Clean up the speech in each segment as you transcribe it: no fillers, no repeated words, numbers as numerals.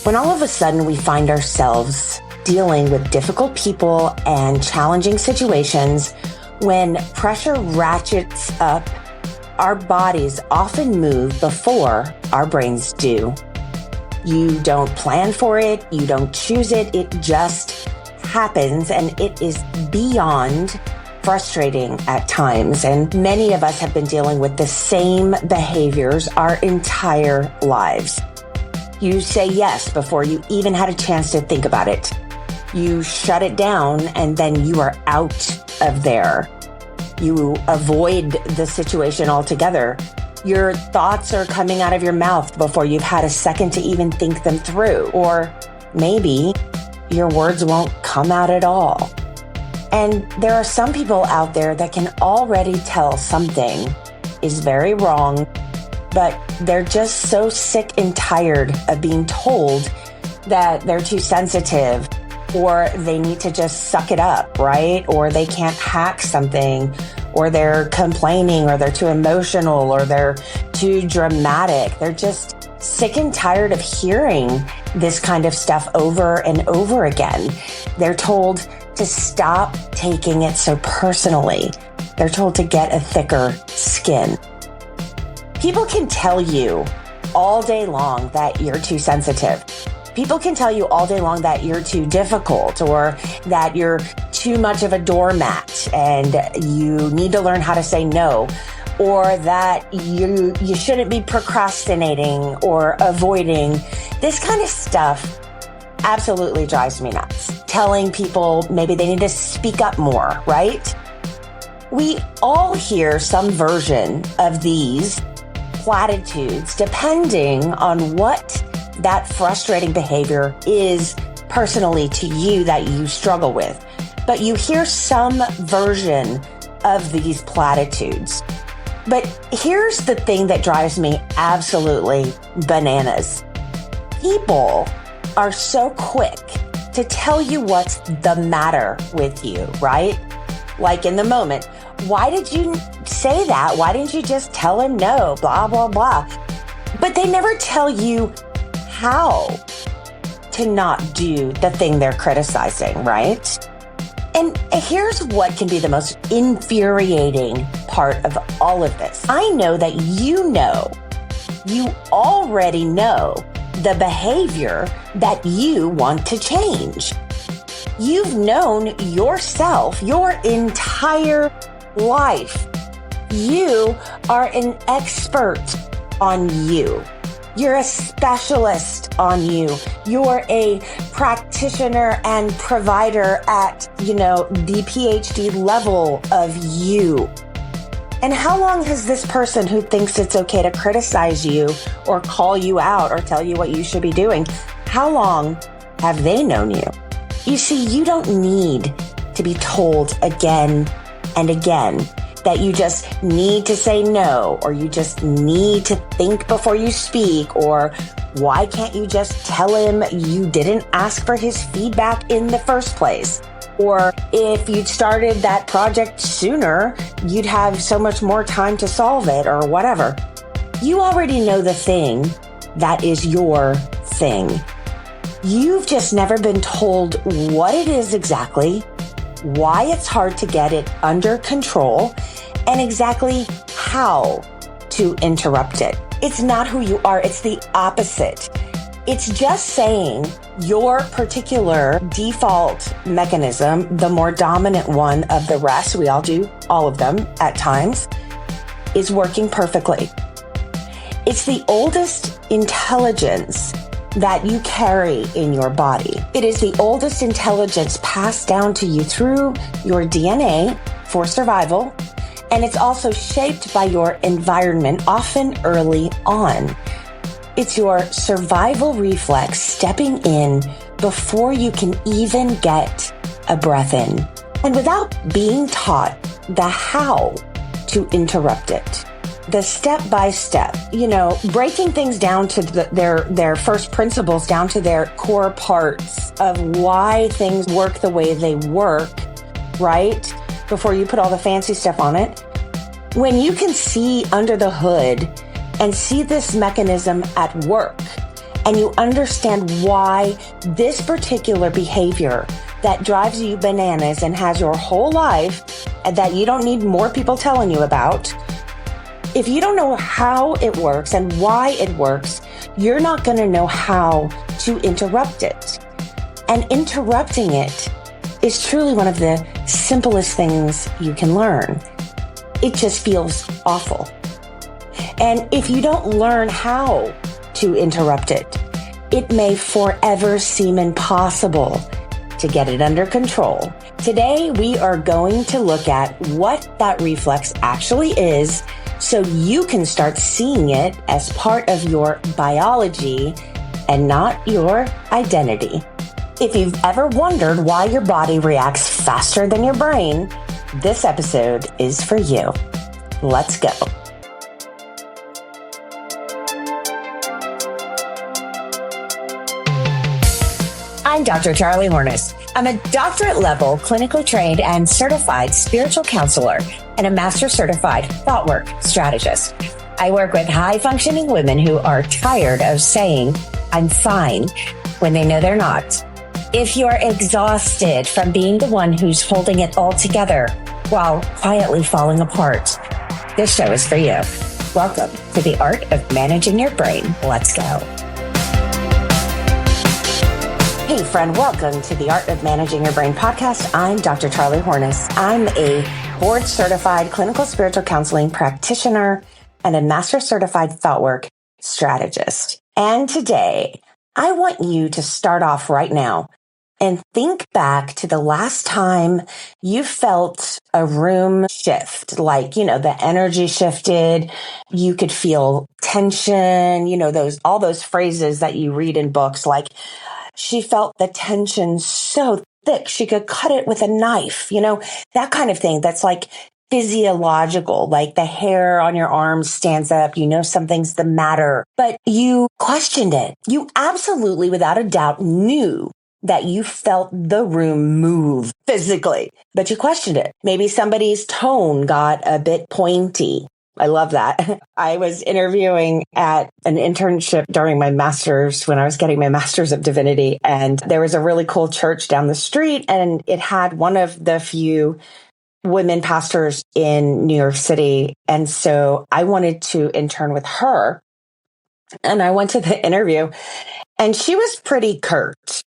When all of a sudden we find ourselves dealing with difficult people and challenging situations, when pressure ratchets up, our bodies often move before our brains do. You don't plan for it, you don't choose it, it just happens, and it is beyond frustrating at times. And many of us have been dealing with the same behaviors our entire lives. You say yes before you even had a chance to think about it. You shut it down and then you are out of there. You avoid the situation altogether. Your thoughts are coming out of your mouth before you've had a second to even think them through. Or maybe your words won't come out at all. And there are some people out there that can already tell something is very wrong, but they're just so sick and tired of being told that they're too sensitive, or they need to just suck it up, right? Or they can't hack something, or they're complaining, or they're too emotional, or they're too dramatic. They're just sick and tired of hearing this kind of stuff over and over again. They're told to stop taking it so personally. They're told to get a thicker skin. People can tell you all day long that you're too sensitive. People can tell you all day long that you're too difficult, or that you're too much of a doormat and you need to learn how to say no, or that you shouldn't be procrastinating or avoiding. This kind of stuff absolutely drives me nuts. Telling people maybe they need to speak up more, right? We all hear some version of these platitudes depending on what that frustrating behavior is personally to you that you struggle with. But you hear some version of these platitudes. But here's the thing that drives me absolutely bananas. People are so quick to tell you what's the matter with you, right? Like in the moment, why did you say that? Why didn't you just tell him no? Blah, blah, blah. But they never tell you how to not do the thing they're criticizing, right? And here's what can be the most infuriating part of all of this. I know that you already know the behavior that you want to change. You've known yourself your entire life. You are an expert on you. You're a specialist on you. You're a practitioner and provider at, the PhD level of you. And how long has this person who thinks it's okay to criticize you or call you out or tell you what you should be doing, how long have they known you? You see, you don't need to be told again and again that you just need to say no, or you just need to think before you speak, or why can't you just tell him you didn't ask for his feedback in the first place? Or if you'd started that project sooner, you'd have so much more time to solve it, or whatever. You already know the thing that is your thing. You've just never been told what it is exactly, why it's hard to get it under control, and exactly how to interrupt it. It's not who you are, it's the opposite. It's just saying your particular default mechanism, the more dominant one of the rest, we all do all of them at times, is working perfectly. It's the oldest intelligence that you carry in your body. It is the oldest intelligence passed down to you through your DNA for survival, and it's also shaped by your environment, often early on. It's your survival reflex stepping in before you can even get a breath in, and without being taught the how to interrupt it. The step-by-step, breaking things down to their first principles, down to their core parts of why things work the way they work, right? Before you put all the fancy stuff on it. When you can see under the hood and see this mechanism at work, and you understand why this particular behavior that drives you bananas and has your whole life and that you don't need more people telling you about, if you don't know how it works and why it works, you're not going to know how to interrupt it. And interrupting it is truly one of the simplest things you can learn. It just feels awful. And if you don't learn how to interrupt it, it may forever seem impossible to get it under control. Today, we are going to look at what that reflex actually is so you can start seeing it as part of your biology and not your identity. If you've ever wondered why your body reacts faster than your brain, this episode is for you. Let's go. I'm Dr. Charlie Hornes. I'm a doctorate level, clinically trained and certified spiritual counselor and a master certified thought work strategist. I work with high functioning women who are tired of saying, I'm fine, when they know they're not. If you're exhausted from being the one who's holding it all together while quietly falling apart, this show is for you. Welcome to the Art of Managing Your Brain. Let's go. Hey friend, welcome to the Art of Managing Your Brain podcast. I'm Dr. Charlie Hornes. I'm a board certified clinical spiritual counseling practitioner and a master certified thought work strategist. And today I want you to start off right now and think back to the last time you felt a room shift, like, the energy shifted, you could feel tension, all those phrases that you read in books, like she felt the tension so thick, she could cut it with a knife, that kind of thing. That's like physiological, like the hair on your arms stands up, something's the matter, but you questioned it. You absolutely, without a doubt, knew that you felt the room move physically, but you questioned it. Maybe somebody's tone got a bit pointy. I love that. I was interviewing at an internship during my master's when I was getting my master's of divinity. And there was a really cool church down the street, and it had one of the few women pastors in New York City. And so I wanted to intern with her. And I went to the interview, and she was pretty curt.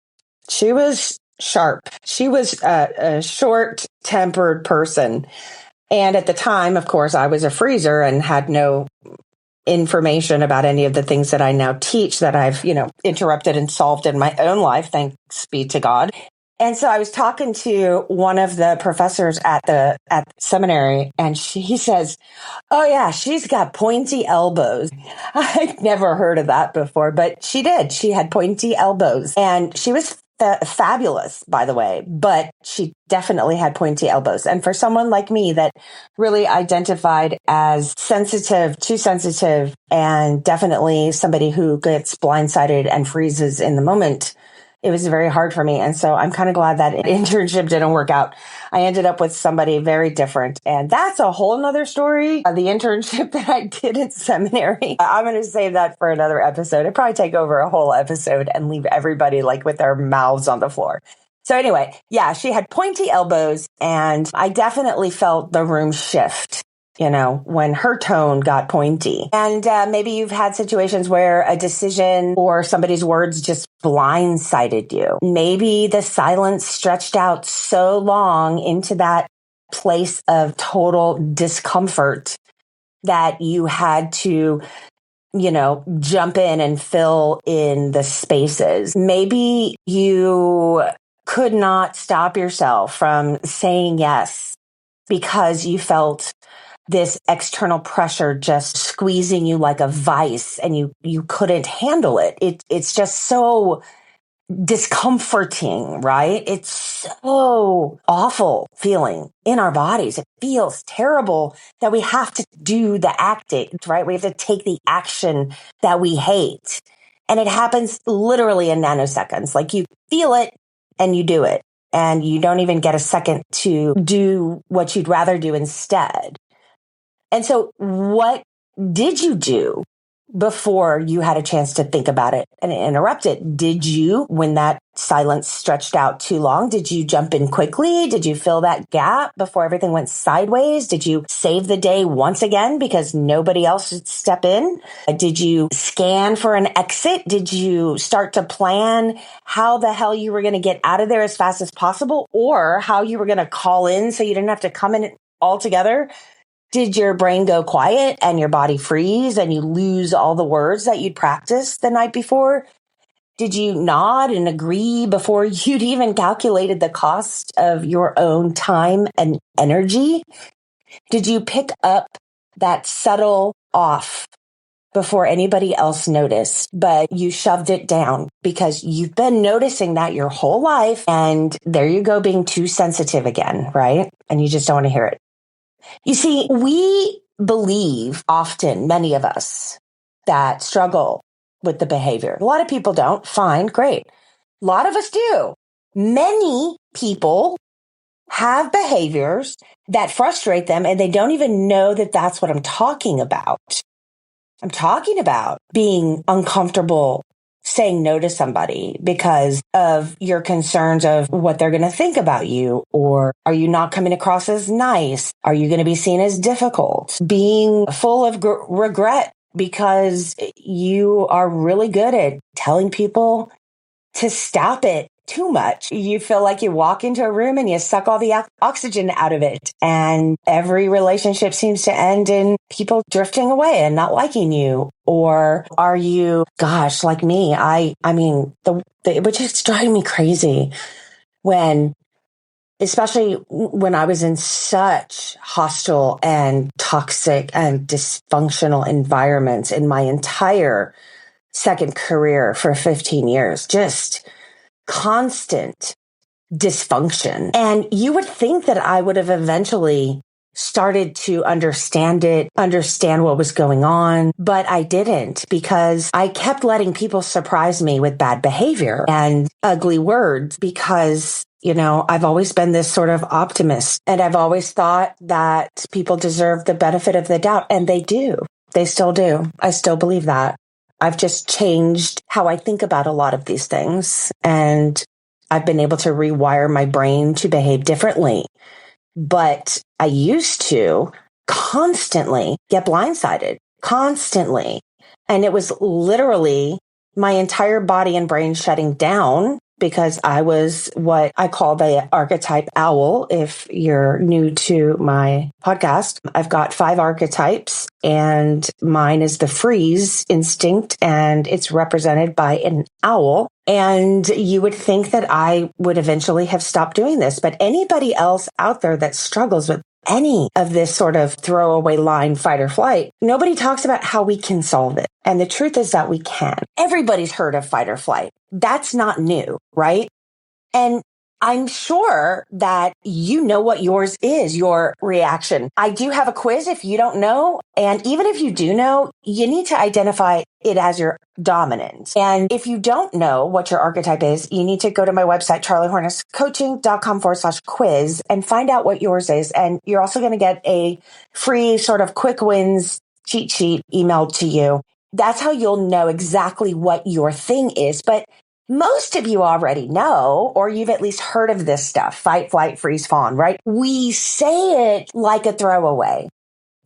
She was sharp. She was a short-tempered person. And at the time, of course, I was a freezer and had no information about any of the things that I now teach that I've, interrupted and solved in my own life. Thanks be to God. And so I was talking to one of the professors at the seminary, and he says, oh yeah, she's got pointy elbows. I'd never heard of that before, but she did. She had pointy elbows, and she was fabulous, by the way, but she definitely had pointy elbows. And for someone like me that really identified as too sensitive, and definitely somebody who gets blindsided and freezes in the moment, it was very hard for me. And so I'm kind of glad that internship didn't work out. I ended up with somebody very different. And that's a whole nother story. The internship that I did at seminary, I'm going to save that for another episode. It'd probably take over a whole episode and leave everybody like with their mouths on the floor. So anyway, yeah, she had pointy elbows, and I definitely felt the room shift, when her tone got pointy. And maybe you've had situations where a decision or somebody's words just blindsided you. Maybe the silence stretched out so long into that place of total discomfort that you had to, jump in and fill in the spaces. Maybe you could not stop yourself from saying yes because you felt this external pressure just squeezing you like a vice, and you couldn't handle it. It's just so discomforting, right? It's so awful feeling in our bodies. It feels terrible that we have to do the acting, right? We have to take the action that we hate. And it happens literally in nanoseconds. Like you feel it and you do it, and you don't even get a second to do what you'd rather do instead. And so what did you do before you had a chance to think about it and interrupt it? Did you, when that silence stretched out too long, did you jump in quickly? Did you fill that gap before everything went sideways? Did you save the day once again because nobody else should step in? Did you scan for an exit? Did you start to plan how the hell you were going to get out of there as fast as possible, or how you were going to call in so you didn't have to come in altogether? Did your brain go quiet and your body freeze and you lose all the words that you'd practiced the night before? Did you nod and agree before you'd even calculated the cost of your own time and energy? Did you pick up that subtle off before anybody else noticed, but you shoved it down because you've been noticing that your whole life, and there you go, being too sensitive again, right? And you just don't want to hear it. You see, we believe often, many of us, that struggle with the behavior. A lot of people don't. Fine, great. A lot of us do. Many people have behaviors that frustrate them, and they don't even know that that's what I'm talking about. I'm talking about being uncomfortable saying no to somebody because of your concerns of what they're going to think about you, or are you not coming across as nice? Are you going to be seen as difficult? Being full of regret because you are really good at telling people to stop it too much. You feel like you walk into a room and you suck all the oxygen out of it. And every relationship seems to end in people drifting away and not liking you. Or are you, gosh, like me, I mean, it would just drive me crazy when, especially when I was in such hostile and toxic and dysfunctional environments in my entire second career for 15 years, just constant dysfunction. And you would think that I would have eventually started to understand what was going on, but I didn't, because I kept letting people surprise me with bad behavior and ugly words because, I've always been this sort of optimist, and I've always thought that people deserve the benefit of the doubt, and they do. They still do. I still believe that. I've just changed how I think about a lot of these things, and I've been able to rewire my brain to behave differently. But I used to constantly get blindsided, constantly. And it was literally my entire body and brain shutting down because I was what I call the archetype owl. If you're new to my podcast, I've got 5 archetypes, and mine is the freeze instinct, and it's represented by an owl. And you would think that I would eventually have stopped doing this, but anybody else out there that struggles with any of this sort of throwaway line, fight or flight, nobody talks about how we can solve it. And the truth is that we can. Everybody's heard of fight or flight. That's not new, right? And I'm sure that you know what yours is, your reaction. I do have a quiz if you don't know. And even if you do know, you need to identify it as your dominant. And if you don't know what your archetype is, you need to go to my website, charliehornescoaching.com/quiz, and find out what yours is. And you're also going to get a free sort of quick wins cheat sheet emailed to you. That's how you'll know exactly what your thing is. But most of you already know, or you've at least heard of this stuff, fight, flight, freeze, fawn, right? We say it like a throwaway,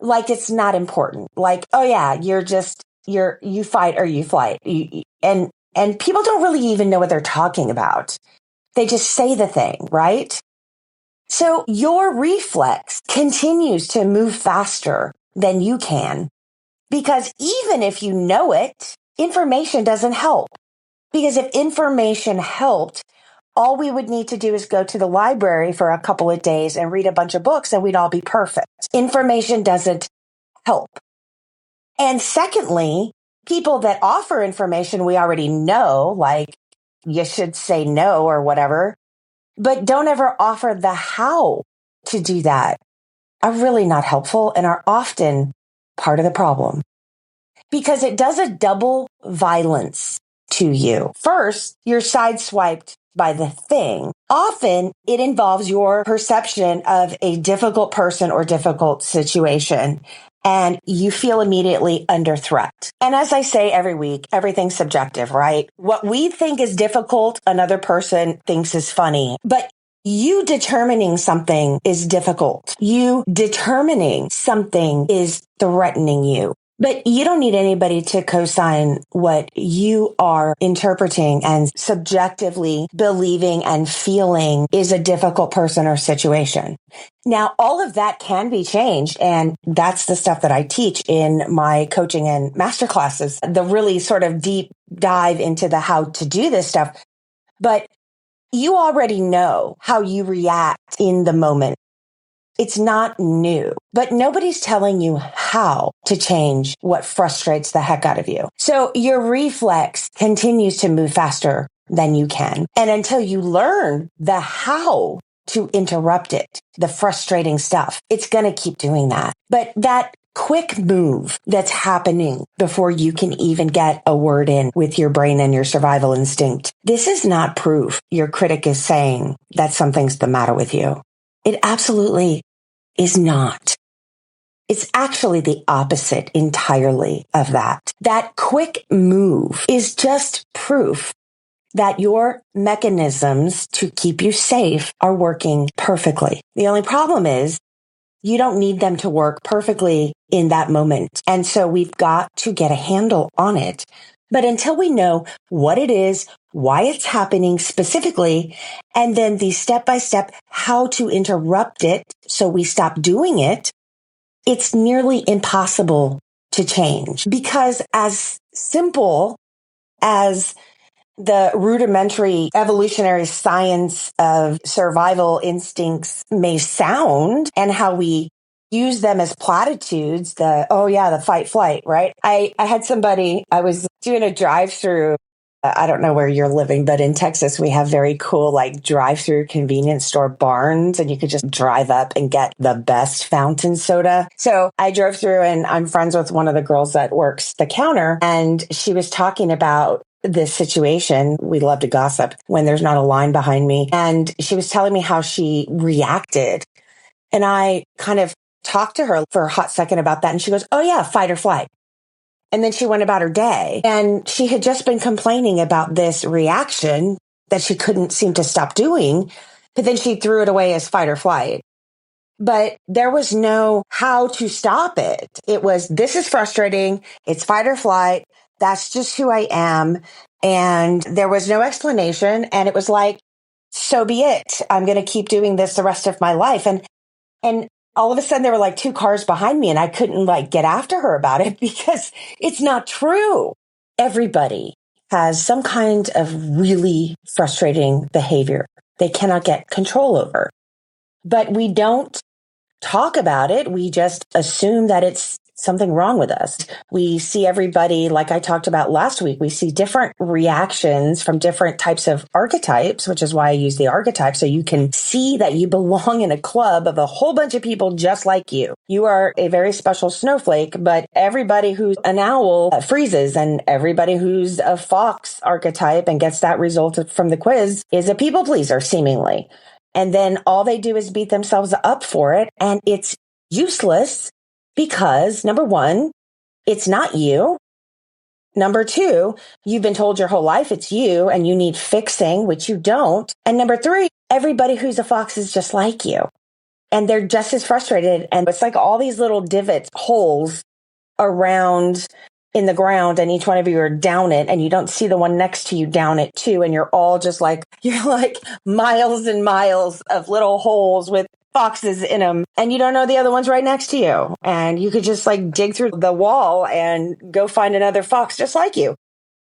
like it's not important. Like, oh yeah, you fight or you flight. And people don't really even know what they're talking about. They just say the thing, right? So your reflex continues to move faster than you can, because even if you know it, information doesn't help. Because if information helped, all we would need to do is go to the library for a couple of days and read a bunch of books, and we'd all be perfect. Information doesn't help. And secondly, people that offer information we already know, like you should say no or whatever, but don't ever offer the how to do that, are really not helpful and are often part of the problem. Because it does a double violence to you. First, you're sideswiped by the thing. Often it involves your perception of a difficult person or difficult situation. and you feel immediately under threat. And as I say every week, everything's subjective, right? What we think is difficult, another person thinks is funny. But you determining something is difficult. You determining something is threatening you. But you don't need anybody to cosign what you are interpreting and subjectively believing and feeling is a difficult person or situation. Now, all of that can be changed. And that's the stuff that I teach in my coaching and masterclasses, the really sort of deep dive into the how to do this stuff. But you already know how you react in the moment. It's not new, but nobody's telling you how to change what frustrates the heck out of you. So your reflex continues to move faster than you can. And until you learn the how to interrupt it, the frustrating stuff, it's going to keep doing that. But that quick move that's happening before you can even get a word in with your brain and your survival instinct, this is not proof your critic is saying that something's the matter with you. It absolutely is not. It's actually the opposite entirely of that. That quick move is just proof that your mechanisms to keep you safe are working perfectly. The only problem is you don't need them to work perfectly in that moment. And so we've got to get a handle on it. But until we know what it is, why it's happening specifically, and then the step-by-step how to interrupt it so we stop doing it, it's nearly impossible to change. Because as simple as the rudimentary evolutionary science of survival instincts may sound and how we use them as platitudes, the fight flight, right? I had somebody, I was doing a drive-through. I don't know where you're living, but in Texas, we have very cool, like drive-through convenience store barns, and you could just drive up and get the best fountain soda. So I drove through and I'm friends with one of the girls that works the counter, and she was talking about this situation. We love to gossip when there's not a line behind me. And she was telling me how she reacted. And I kind of talked to her for a hot second about that. And she goes, "Oh yeah, fight or flight." And then she went about her day. And she had just been complaining about this reaction that she couldn't seem to stop doing. But then she threw it away as fight or flight. But there was no how to stop it. It was, this is frustrating. It's fight or flight. That's just who I am. And there was no explanation. And it was like, so be it. I'm going to keep doing this the rest of my life. And all of a sudden there were like two cars behind me and I couldn't like get after her about it because it's not true. Everybody has some kind of really frustrating behavior they cannot get control over. But we don't talk about it. We just assume that it's something wrong with us. We see everybody, like I talked about last week, we see different reactions from different types of archetypes, which is why I use the archetype. So you can see that you belong in a club of a whole bunch of people just like you. You are a very special snowflake, but everybody who's an owl freezes, and everybody who's a fox archetype and gets that result from the quiz is a people pleaser, seemingly. And then all they do is beat themselves up for it. And it's useless because, number one, it's not you. Number two, you've been told your whole life it's you and you need fixing, which you don't. And number three, everybody who's a fox is just like you. And they're just as frustrated. And it's like all these little divots, holes around in the ground, and each one of you are down it, and you don't see the one next to you down it too. And you're all just like, you're like miles and miles of little holes with foxes in them, and you don't know the other one's right next to you. And you could just like dig through the wall and go find another fox just like you.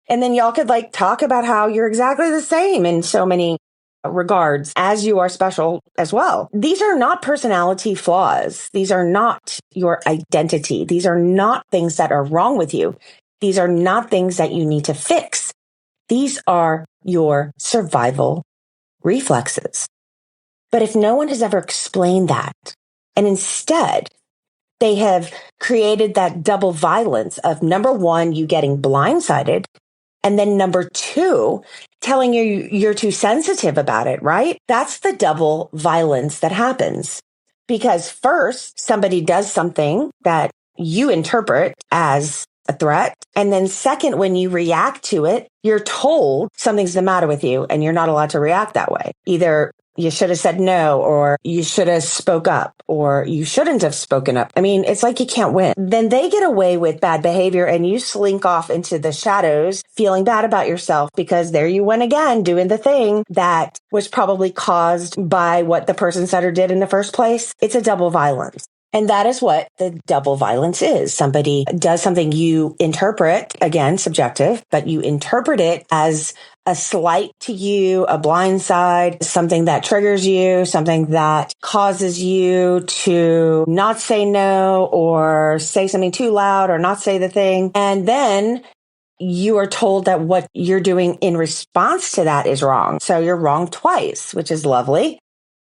And then y'all could like talk about how you're exactly the same in so many regards, as you are special as well. These are not personality flaws. These are not your identity. These are not things that are wrong with you. These are not things that you need to fix. These are your survival reflexes. But if no one has ever explained that, and instead they have created that double violence of, number one, you getting blindsided, and then number two, telling you you're too sensitive about it, right? That's the double violence that happens. Because first, somebody does something that you interpret as a threat. And then second, when you react to it, you're told something's the matter with you and you're not allowed to react that way. Either you should have said no, or you should have spoke up, or you shouldn't have spoken up. I mean, it's like you can't win. Then they get away with bad behavior and you slink off into the shadows feeling bad about yourself because there you went again doing the thing that was probably caused by what the person said or did in the first place. It's a double violence. And that is what the double violence is. Somebody does something you interpret, again, subjective, but you interpret it as a slight to you, a blindside, something that triggers you, something that causes you to not say no or say something too loud or not say the thing. And then you are told that what you're doing in response to that is wrong. So you're wrong twice, which is lovely.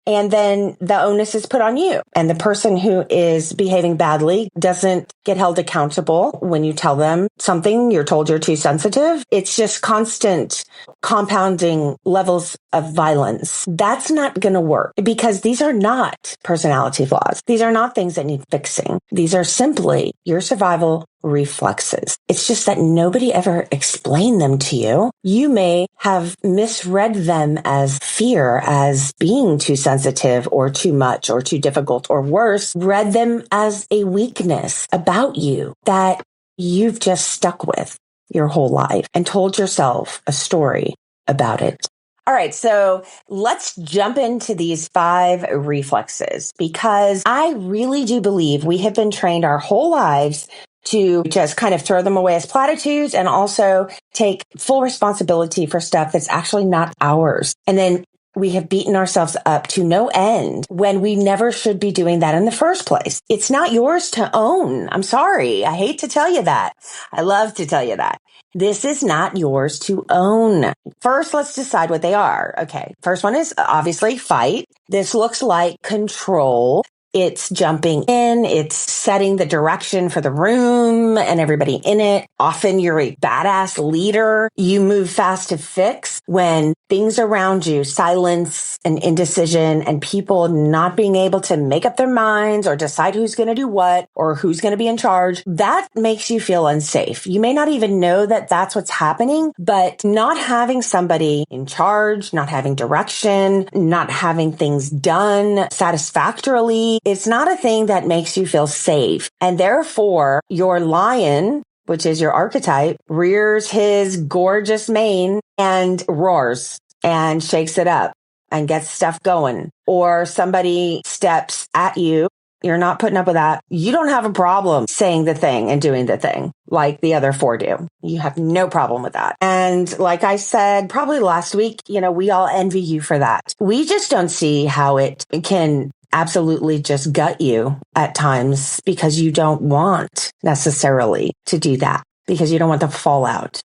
And then the onus is put on you. And the person who is behaving badly doesn't get held accountable when you tell them something, you're told you're too sensitive. It's just constant compounding levels of violence. That's not going to work because these are not personality flaws. These are not things that need fixing. These are simply your survival reflexes. It's just that nobody ever explained them to you. You may have misread them as fear, as being too sensitive or too much or too difficult, or worse, read them as a weakness about you that you've just stuck with your whole life and told yourself a story about it. All right, so let's jump into these 5 reflexes because I really do believe we have been trained our whole lives to just kind of throw them away as platitudes and also take full responsibility for stuff that's actually not ours. And then we have beaten ourselves up to no end when we never should be doing that in the first place. It's not yours to own. I'm sorry. I hate to tell you that. I love to tell you that. This is not yours to own. First, let's decide what they are. Okay. First one is obviously fight. This looks like control. It's jumping in. It's setting the direction for the room and everybody in it. Often you're a badass leader. You move fast to fix when things around you, silence and indecision and people not being able to make up their minds or decide who's going to do what or who's going to be in charge. That makes you feel unsafe. You may not even know that that's what's happening, but not having somebody in charge, not having direction, not having things done satisfactorily, it's not a thing that makes you feel safe. And therefore, your lion, which is your archetype, rears his gorgeous mane and roars and shakes it up and gets stuff going. Or somebody steps at you. You're not putting up with that. You don't have a problem saying the thing and doing the thing like the other 4 do. You have no problem with that. And like I said, probably last week, we all envy you for that. We just don't see how it can absolutely just gut you at times because you don't want necessarily to do that because you don't want the fallout.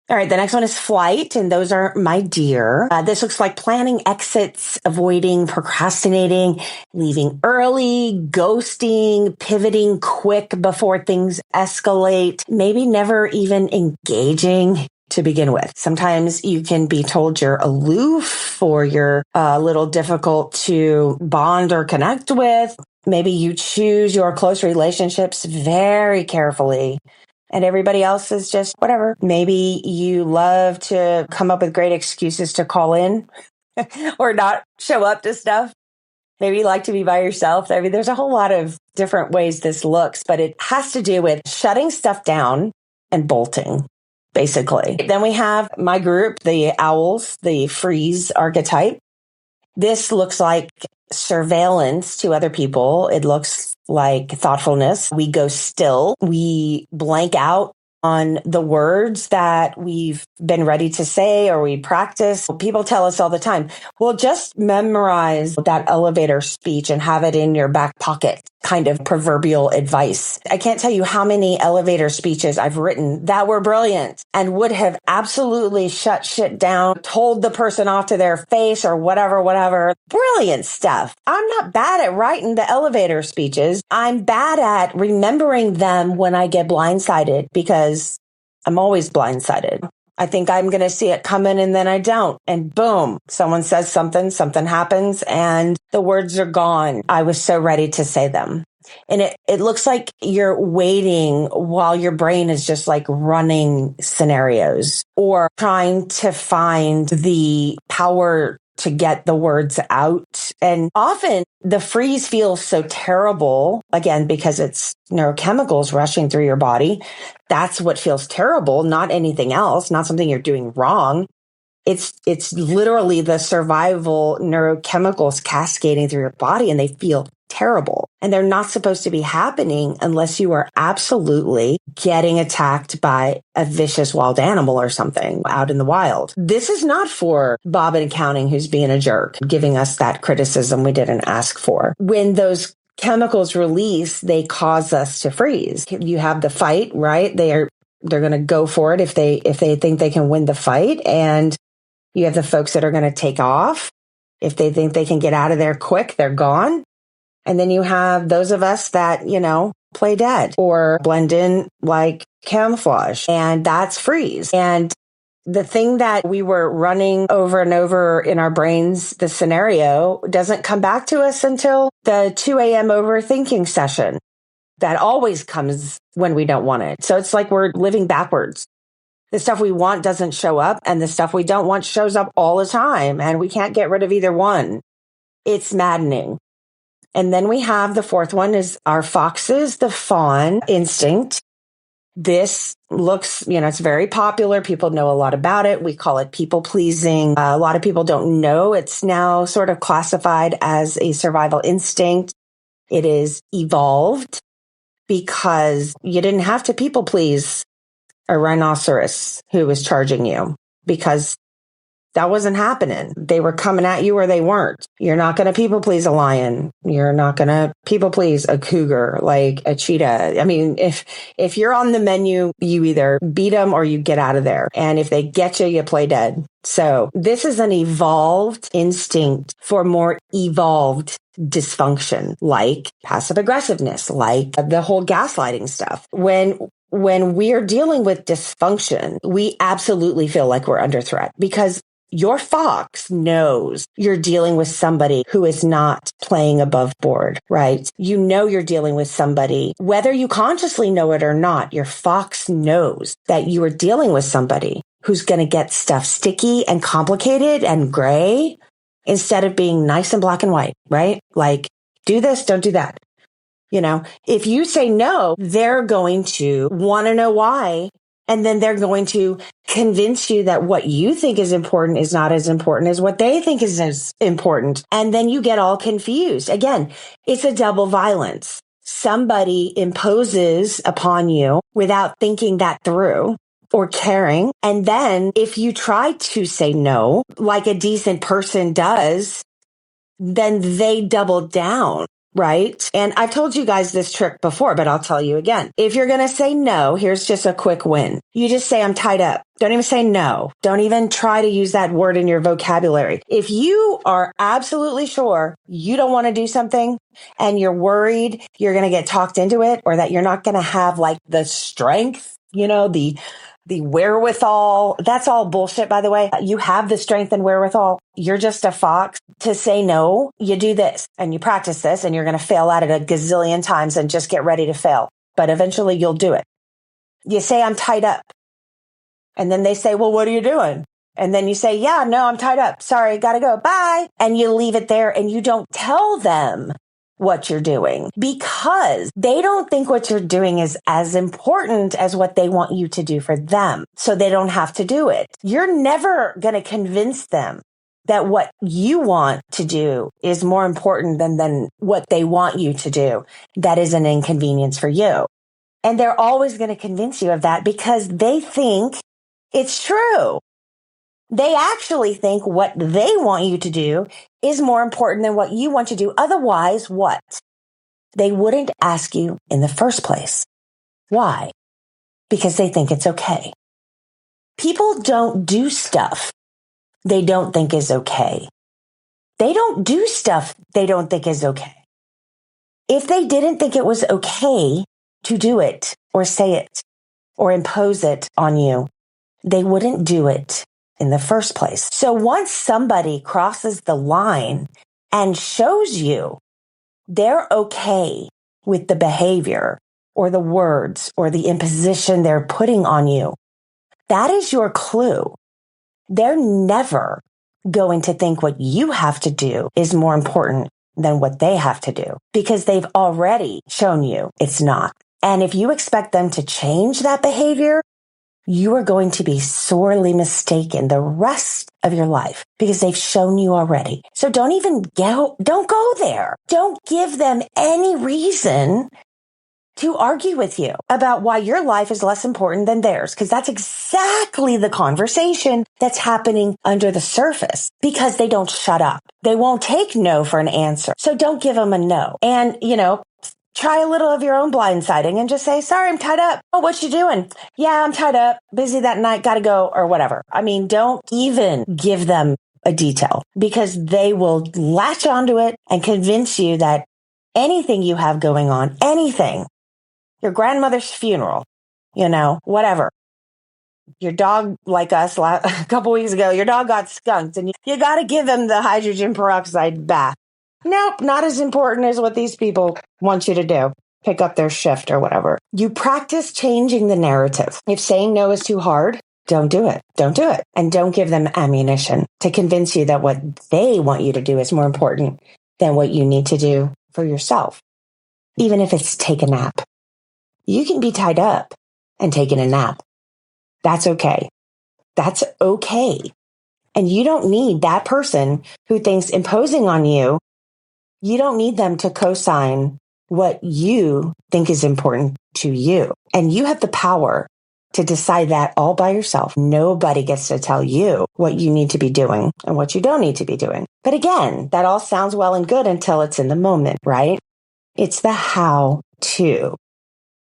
All right, the next one is flight, and those are my dear. This looks like planning exits, avoiding, procrastinating, leaving early, ghosting, pivoting quick before things escalate, maybe never even engaging to begin with. Sometimes you can be told you're aloof or you're a little difficult to bond or connect with. Maybe you choose your close relationships very carefully. And everybody else is just whatever. Maybe you love to come up with great excuses to call in or not show up to stuff. Maybe you like to be by yourself. I mean, there's a whole lot of different ways this looks, but it has to do with shutting stuff down and bolting, basically. Then we have my group, the owls, the freeze archetype. This looks like surveillance to other people. It looks like thoughtfulness. We go still. We blank out on the words that we've been ready to say or we practice. People tell us all the time, well, just memorize that elevator speech and have it in your back pocket, kind of proverbial advice. I can't tell you how many elevator speeches I've written that were brilliant and would have absolutely shut shit down, told the person off to their face or whatever. Brilliant stuff. I'm not bad at writing the elevator speeches. I'm bad at remembering them when I get blindsided because I'm always blindsided. I think I'm going to see it coming and then I don't. And boom, someone says something happens and the words are gone. I was so ready to say them. And it looks like you're waiting while your brain is just like running scenarios or trying to find the power to get the words out. And often the freeze feels so terrible, again, because it's neurochemicals rushing through your body. That's what feels terrible, not anything else, not something you're doing wrong. It's literally the survival neurochemicals cascading through your body, and they feel terrible. And they're not supposed to be happening unless you are absolutely getting attacked by a vicious wild animal or something out in the wild. This is not for Bob in accounting who's being a jerk, giving us that criticism we didn't ask for. When those chemicals release, they cause us to freeze. You have the fight, right? They're going to go for it if they think they can win the fight. And you have the folks that are going to take off. If they think they can get out of there quick, they're gone. And then you have those of us that, play dead or blend in like camouflage, and that's freeze. And the thing that we were running over and over in our brains, the scenario doesn't come back to us until the 2 a.m. overthinking session. That always comes when we don't want it. So it's like we're living backwards. The stuff we want doesn't show up, and the stuff we don't want shows up all the time, and we can't get rid of either one. It's maddening. And then we have the fourth one is our foxes, the fawn instinct. This looks, it's very popular. People know a lot about it. We call it people pleasing. A lot of people don't know. It's now sort of classified as a survival instinct. It is evolved because you didn't have to people please a rhinoceros who was charging you, because that wasn't happening. They were coming at you or they weren't. You're not going to people please a lion. You're not going to people please a cougar, like a cheetah. I mean, if you're on the menu, you either beat them or you get out of there. And if they get you, you play dead. So this is an evolved instinct for more evolved dysfunction, like passive aggressiveness, like the whole gaslighting stuff. When we're dealing with dysfunction, we absolutely feel like we're under threat, because your fox knows you're dealing with somebody who is not playing above board, right? You're dealing with somebody, whether you consciously know it or not, your fox knows that you are dealing with somebody who's going to get stuff sticky and complicated and gray instead of being nice and black and white, right? Like, do this, don't do that. If you say no, they're going to want to know why. And then they're going to convince you that what you think is important is not as important as what they think is as important. And then you get all confused. Again, it's a double violence. Somebody imposes upon you without thinking that through or caring. And then if you try to say no, like a decent person does, then they double down. Right? And I've told you guys this trick before, but I'll tell you again. If you're going to say no, here's just a quick win. You just say, I'm tied up. Don't even say no. Don't even try to use that word in your vocabulary. If you are absolutely sure you don't want to do something and you're worried you're going to get talked into it, or that you're not going to have like the strength, the wherewithal, that's all bullshit, by the way. You have the strength and wherewithal. You're just a fox to say no. You do this and you practice this, and you're going to fail at it a gazillion times and just get ready to fail. But eventually you'll do it. You say, I'm tied up. And then they say, well, what are you doing? And then you say, yeah, no, I'm tied up. Sorry, gotta go. Bye. And you leave it there, and you don't tell them what you're doing, because they don't think what you're doing is as important as what they want you to do for them. So they don't have to do it. You're never going to convince them that what you want to do is more important than what they want you to do. That is an inconvenience for you. And they're always going to convince you of that because they think it's true. They actually think what they want you to do is more important than what you want to do. Otherwise, what? They wouldn't ask you in the first place. Why? Because they think it's okay. People don't do stuff they don't think is okay. They don't do stuff they don't think is okay. If they didn't think it was okay to do it or say it or impose it on you, they wouldn't do it in the first place. So once somebody crosses the line and shows you they're okay with the behavior or the words or the imposition they're putting on you, that is your clue. They're never going to think what you have to do is more important than what they have to do because they've already shown you it's not. And if you expect them to change that behavior, you are going to be sorely mistaken the rest of your life because they've shown you already. So don't go there. Don't give them any reason to argue with you about why your life is less important than theirs, because that's exactly the conversation that's happening under the surface because they don't shut up. They won't take no for an answer. So don't give them a no. And, try a little of your own blindsiding and just say, sorry, I'm tied up. Oh, what you doing? Yeah, I'm tied up. Busy that night. Got to go or whatever. I mean, don't even give them a detail because they will latch onto it and convince you that anything you have going on, anything, your grandmother's funeral, whatever. Your dog, like us, a couple weeks ago, your dog got skunked and you got to give him the hydrogen peroxide bath. Nope, not as important as what these people want you to do. Pick up their shift or whatever. You practice changing the narrative. If saying no is too hard, don't do it. Don't do it. And don't give them ammunition to convince you that what they want you to do is more important than what you need to do for yourself. Even if it's take a nap. You can be tied up and taking a nap. That's okay. That's okay. And you don't need that person who thinks imposing on you, you don't need them to cosign what you think is important to you. And you have the power to decide that all by yourself. Nobody gets to tell you what you need to be doing and what you don't need to be doing. But again, that all sounds well and good until it's in the moment, right? It's the how to.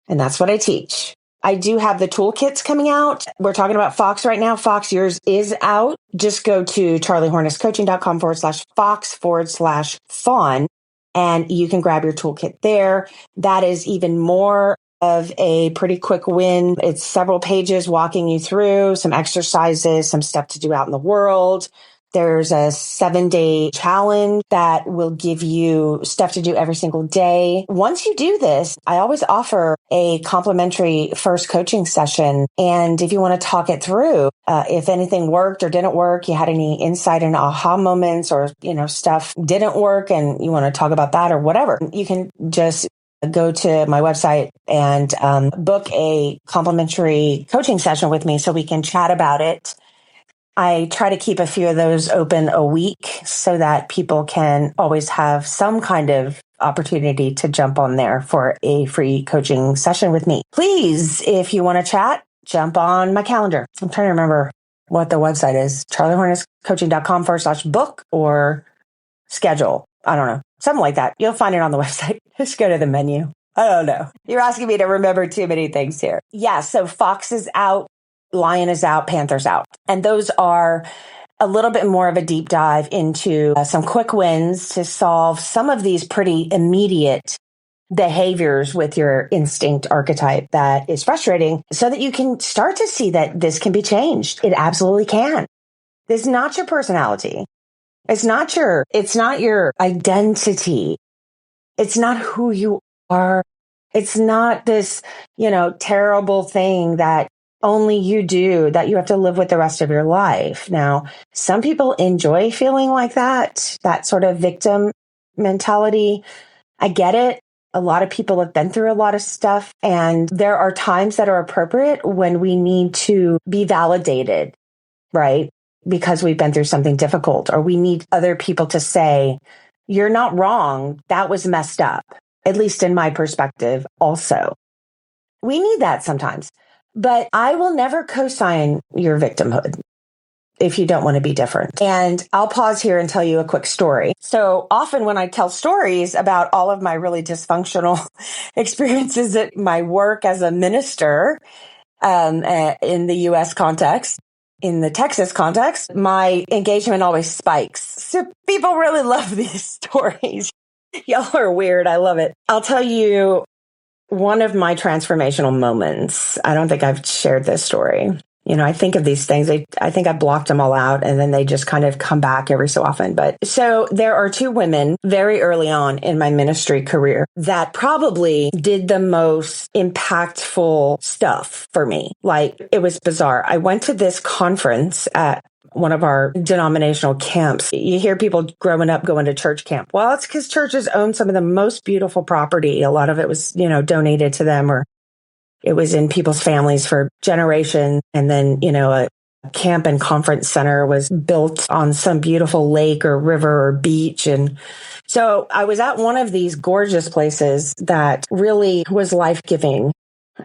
And that's what I teach. I do have the toolkits coming out. We're talking about Fox right now. Fox, yours is out. Just go to charliehorniscoaching.com/Fox/Fawn, and you can grab your toolkit there. That is even more of a pretty quick win. It's several pages walking you through some exercises, some stuff to do out in the world. There's a 7-day challenge that will give you stuff to do every single day. Once you do this, I always offer a complimentary first coaching session. And if you want to talk it through, if anything worked or didn't work, you had any insight and aha moments or, stuff didn't work and you want to talk about that or whatever, you can just go to my website and book a complimentary coaching session with me so we can chat about it. I try to keep a few of those open a week so that people can always have some kind of opportunity to jump on there for a free coaching session with me. Please, if you want to chat, jump on my calendar. I'm trying to remember what the website is. charliehorniscoaching.com/book or schedule. I don't know. Something like that. You'll find it on the website. Just go to the menu. I don't know. You're asking me to remember too many things here. Yeah. So Fox is out. Lion is out, Panther's out. And those are a little bit more of a deep dive into some quick wins to solve some of these pretty immediate behaviors with your instinct archetype that is frustrating so that you can start to see that this can be changed. It absolutely can. This is not your personality. It's not your identity. It's not who you are. It's not this, terrible thing that only you do that you have to live with the rest of your life. Now, some people enjoy feeling like that sort of victim mentality. I get it. A lot of people have been through a lot of stuff, and there are times that are appropriate when we need to be validated, right? Because we've been through something difficult, or we need other people to say, you're not wrong. That was messed up, at least in my perspective also. We need that sometimes. But I will never cosign your victimhood if you don't want to be different. And I'll pause here and tell you a quick story. So often when I tell stories about all of my really dysfunctional experiences at my work as a minister in the U.S. context, in the Texas context, my engagement always spikes. So people really love these stories. Y'all are weird. I love it. I'll tell you one of my transformational moments. I don't think I've shared this story. I think of these things. I think I blocked them all out and then they just kind of come back every so often. But so there are two women very early on in my ministry career that probably did the most impactful stuff for me. Like, it was bizarre. I went to this conference at one of our denominational camps. You hear people growing up going to church camp. Well, it's because churches own some of the most beautiful property. A lot of it was, donated to them, or it was in people's families for generations. And then, a camp and conference center was built on some beautiful lake or river or beach. And so I was at one of these gorgeous places that really was life-giving.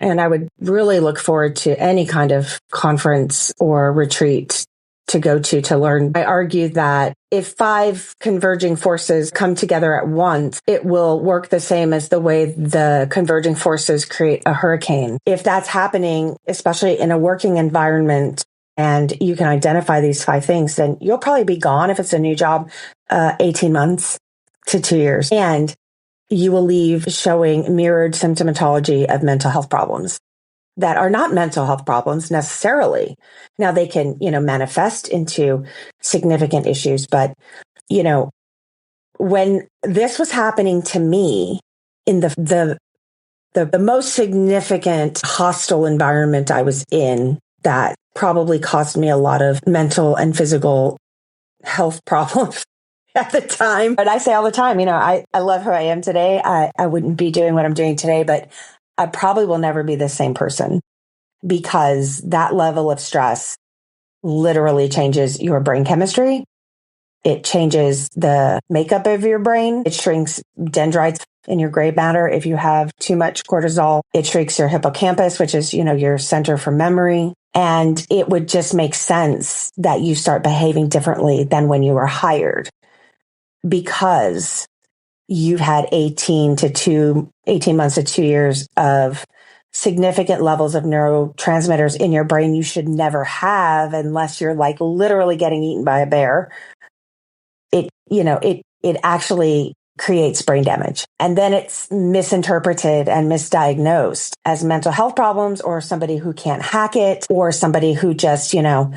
And I would really look forward to any kind of conference or retreat to go to learn. I argue that if 5 converging forces come together at once, it will work the same as the way the converging forces create a hurricane. If that's happening, especially in a working environment, and you can identify these 5 things, then you'll probably be gone if it's a new job, 18 months to 2 years. And you will leave showing mirrored symptomatology of mental health problems that are not mental health problems necessarily. Now they can, manifest into significant issues. But, when this was happening to me in the most significant hostile environment I was in, that probably caused me a lot of mental and physical health problems at the time. But I say all the time, I love who I am today. I wouldn't be doing what I'm doing today, but I probably will never be the same person, because that level of stress literally changes your brain chemistry. It changes the makeup of your brain. It shrinks dendrites in your gray matter. If you have too much cortisol, it shrinks your hippocampus, which is, your center for memory. And it would just make sense that you start behaving differently than when you were hired, because you've had 18 months to 2 years of significant levels of neurotransmitters in your brain you should never have unless you're like literally getting eaten by a bear. It actually creates brain damage. And then it's misinterpreted and misdiagnosed as mental health problems, or somebody who can't hack it, or somebody who just, and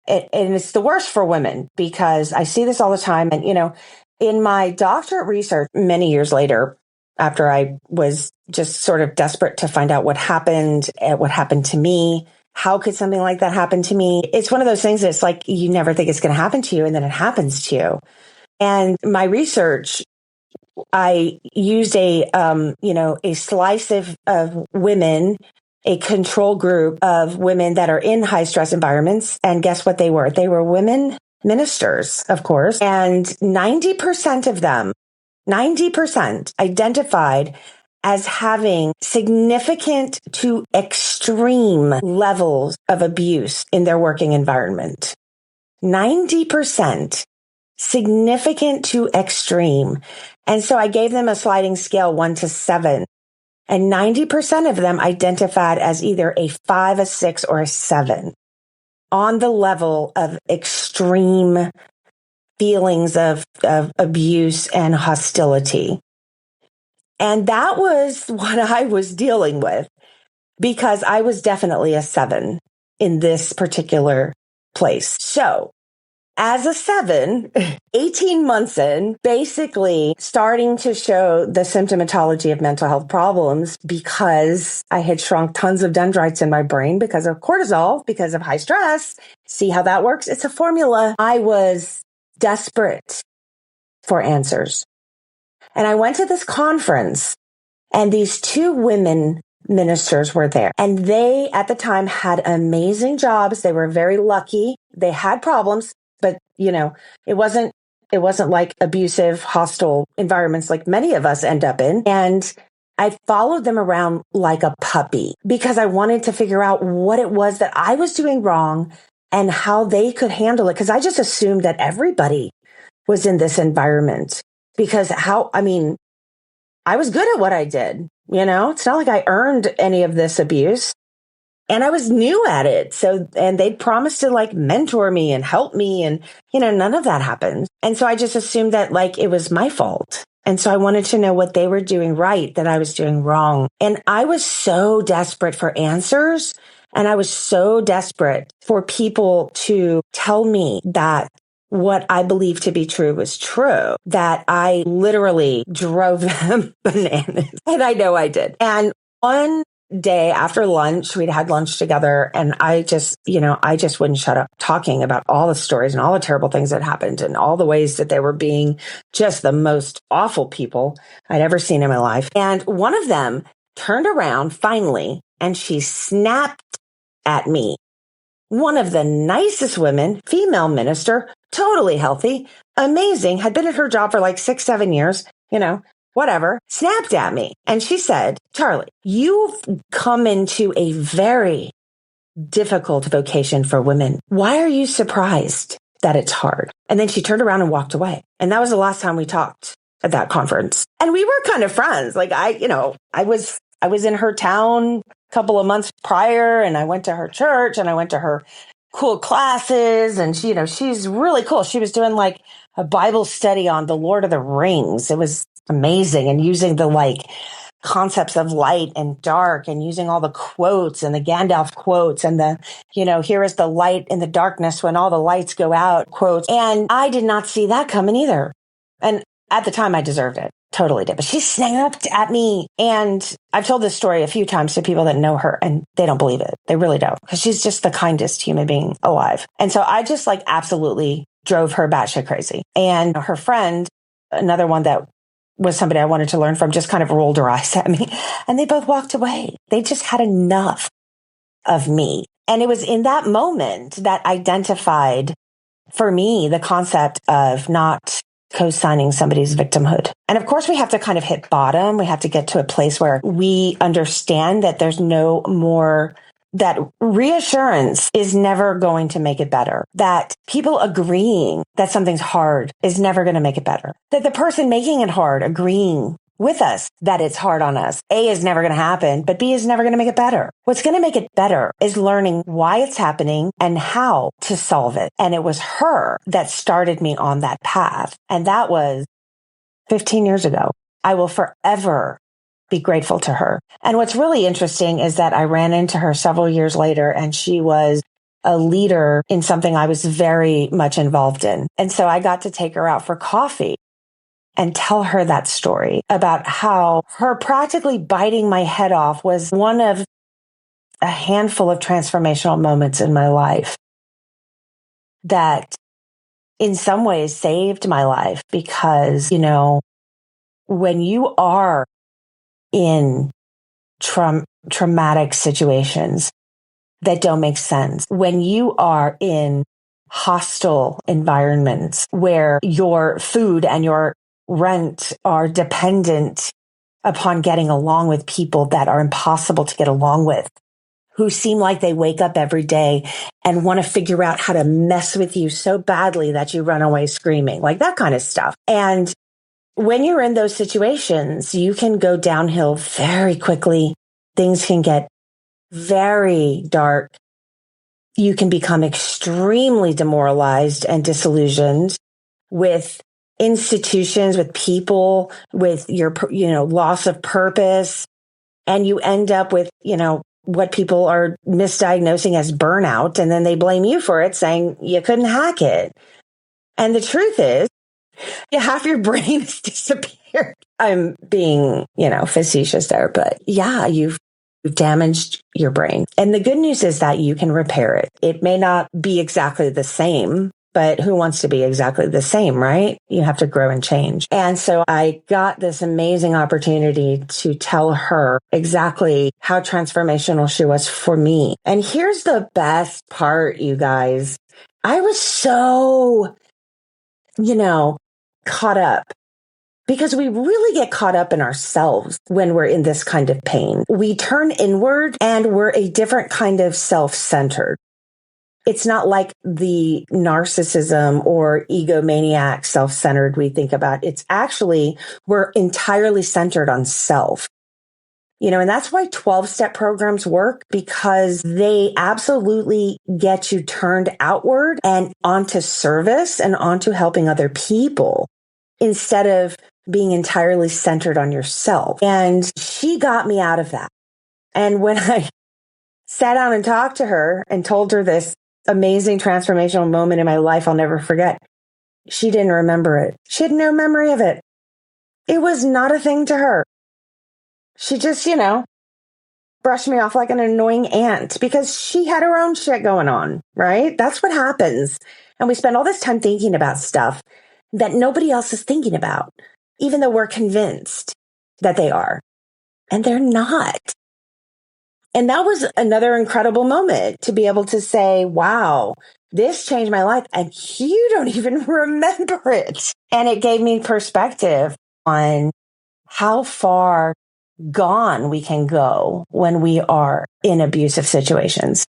it's the worst for women, because I see this all the time. And, in my doctorate research many years later, after I was just sort of desperate to find out what happened to me, how could something like that happen to me? It's one of those things that's like, you never think it's going to happen to you, and then it happens to you. And my research, I used a slice of women, a control group of women that are in high stress environments. And guess what they were? They were women ministers, of course. And 90% of them, 90% identified as having significant to extreme levels of abuse in their working environment. 90% significant to extreme. And so I gave them a sliding scale 1 to 7. And 90% of them identified as either a 5, a 6, or a 7 on the level of extreme feelings of abuse and hostility. And that was what I was dealing with, because I was definitely a 7 in this particular place. So as a 7, 18 months in, basically starting to show the symptomatology of mental health problems, because I had shrunk tons of dendrites in my brain because of cortisol, because of high stress. See how that works? It's a formula. I was desperate for answers. And I went to this conference, and these 2 women ministers were there. And they, at the time, had amazing jobs. They were very lucky. They had problems, but it wasn't like abusive, hostile environments like many of us end up in. And I followed them around like a puppy, because I wanted to figure out what it was that I was doing wrong and how they could handle it. Because I just assumed that everybody was in this environment, because I was good at what I did. It's not like I earned any of this abuse. And I was new at it. So, and they'd promised to like mentor me and help me. And, none of that happened. And so I just assumed that like it was my fault. And so I wanted to know what they were doing right that I was doing wrong. And I was so desperate for answers. And I was so desperate for people to tell me that what I believed to be true was true, that I literally drove them bananas. And I know I did. And one day after lunch, we'd had lunch together, and I just wouldn't shut up talking about all the stories and all the terrible things that happened and all the ways that they were being just the most awful people I'd ever seen in my life. And one of them turned around finally, and she snapped at me. One of the nicest women, female minister, totally healthy, amazing, had been at her job for like 6-7 years, whatever, snapped at me. And she said, Charlie, you've come into a very difficult vocation for women. Why are you surprised that it's hard? And then she turned around and walked away. And that was the last time we talked at that conference. And we were kind of friends. Like I was in her town a couple of months prior, and I went to her church and I went to her cool classes, and she's really cool. She was doing like a Bible study on the Lord of the Rings. It was amazing, and using the like concepts of light and dark, and using all the quotes and the Gandalf quotes and the, here is the light in the darkness when all the lights go out quotes. And I did not see that coming either. And at the time I deserved it. Totally did. But she snapped at me. And I've told this story a few times to people that know her, and they don't believe it. They really don't, because she's just the kindest human being alive. And so I just like absolutely drove her batshit crazy. And her friend, another one that was somebody I wanted to learn from, just kind of rolled her eyes at me, and they both walked away. They just had enough of me. And it was in that moment that identified for me the concept of not co-signing somebody's victimhood. And of course, we have to kind of hit bottom. We have to get to a place where we understand that there's no more, that reassurance is never going to make it better. That people agreeing that something's hard is never going to make it better. That the person making it hard agreeing with us that it's hard on us, A, is never going to happen, but B, is never going to make it better. What's going to make it better is learning why it's happening and how to solve it. And it was her that started me on that path. And that was 15 years ago. I will forever be grateful to her. And what's really interesting is that I ran into her several years later, and she was a leader in something I was very much involved in. And so I got to take her out for coffee and tell her that story about how her practically biting my head off was one of a handful of transformational moments in my life that in some ways saved my life. Because, when you are in traumatic situations that don't make sense, when you are in hostile environments where your food and your rent are dependent upon getting along with people that are impossible to get along with, who seem like they wake up every day and want to figure out how to mess with you so badly that you run away screaming, like that kind of stuff. And when you're in those situations, you can go downhill very quickly. Things can get very dark. You can become extremely demoralized and disillusioned with institutions, with people, with your, loss of purpose. And you end up with, what people are misdiagnosing as burnout. And then they blame you for it, saying you couldn't hack it. And the truth is, half your brain has disappeared. I'm being, facetious there, but yeah, you've damaged your brain. And the good news is that you can repair it. It may not be exactly the same, but who wants to be exactly the same, right? You have to grow and change. And so I got this amazing opportunity to tell her exactly how transformational she was for me. And here's the best part, you guys. I was so, caught up, because we really get caught up in ourselves when we're in this kind of pain. We turn inward and we're a different kind of self-centered. It's not like the narcissism or egomaniac self-centered we think about. It's actually, we're entirely centered on self. And that's why 12-step programs work, because they absolutely get you turned outward and onto service and onto helping other people instead of being entirely centered on yourself. And she got me out of that. And when I sat down and talked to her and told her this amazing transformational moment in my life I'll never forget, she didn't remember it. She had no memory of it. It was not a thing to her. She just, brushed me off like an annoying ant because she had her own shit going on, right? That's what happens. And we spend all this time thinking about stuff that nobody else is thinking about, even though we're convinced that they are. And they're not. And that was another incredible moment to be able to say, wow, this changed my life. And you don't even remember it. And it gave me perspective on how far gone we can go when we are in abusive situations,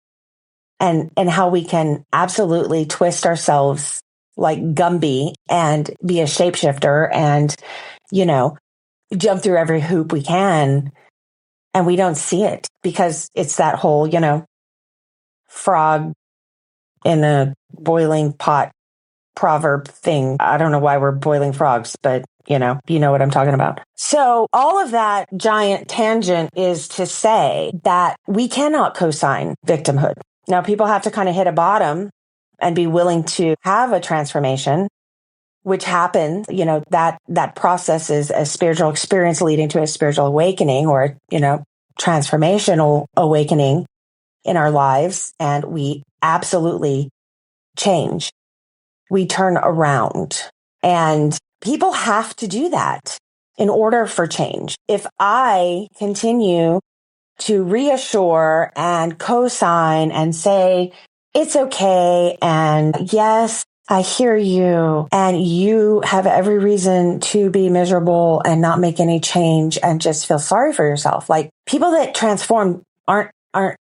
and how we can absolutely twist ourselves like Gumby and be a shapeshifter and, jump through every hoop we can. And we don't see it because it's that whole, frog in a boiling pot proverb thing. I don't know why we're boiling frogs, but you know what I'm talking about. So all of that giant tangent is to say that we cannot cosign victimhood. Now people have to kind of hit a bottom and be willing to have a transformation, which happens, that process is a spiritual experience leading to a spiritual awakening or, transformational awakening in our lives. And we absolutely change. We turn around, and people have to do that in order for change. If I continue to reassure and cosign and say, it's okay, and yes, I hear you, and you have every reason to be miserable and not make any change and just feel sorry for yourself. Like, people that transform aren't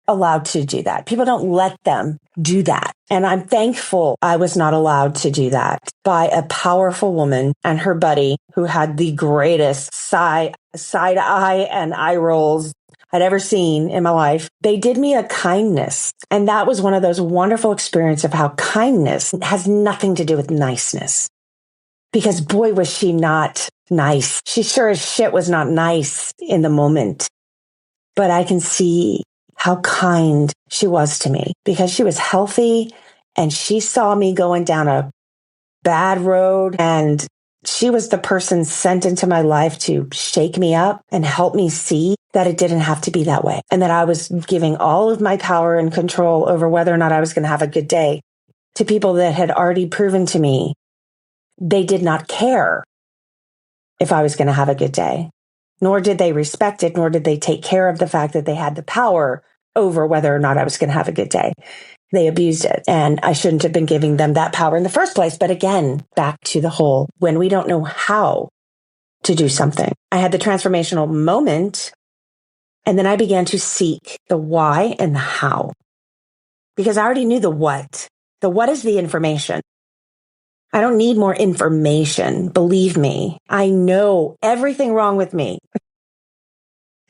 allowed to do that. People don't let them do that. And I'm thankful I was not allowed to do that by a powerful woman and her buddy who had the greatest side eye and eye rolls I'd ever seen in my life. They did me a kindness. And that was one of those wonderful experiences of how kindness has nothing to do with niceness. Because boy, was she not nice. She sure as shit was not nice in the moment. But I can see how kind she was to me because she was healthy and she saw me going down a bad road, and she was the person sent into my life to shake me up and help me see that it didn't have to be that way, and that I was giving all of my power and control over whether or not I was going to have a good day to people that had already proven to me they did not care if I was going to have a good day, nor did they respect it, nor did they take care of the fact that they had the power over whether or not I was going to have a good day. They abused it, and I shouldn't have been giving them that power in the first place. But again, back to the whole, when we don't know how to do something. I had the transformational moment, and then I began to seek the why and the how, because I already knew the what. The what is the information. I don't need more information. Believe me, I know everything wrong with me.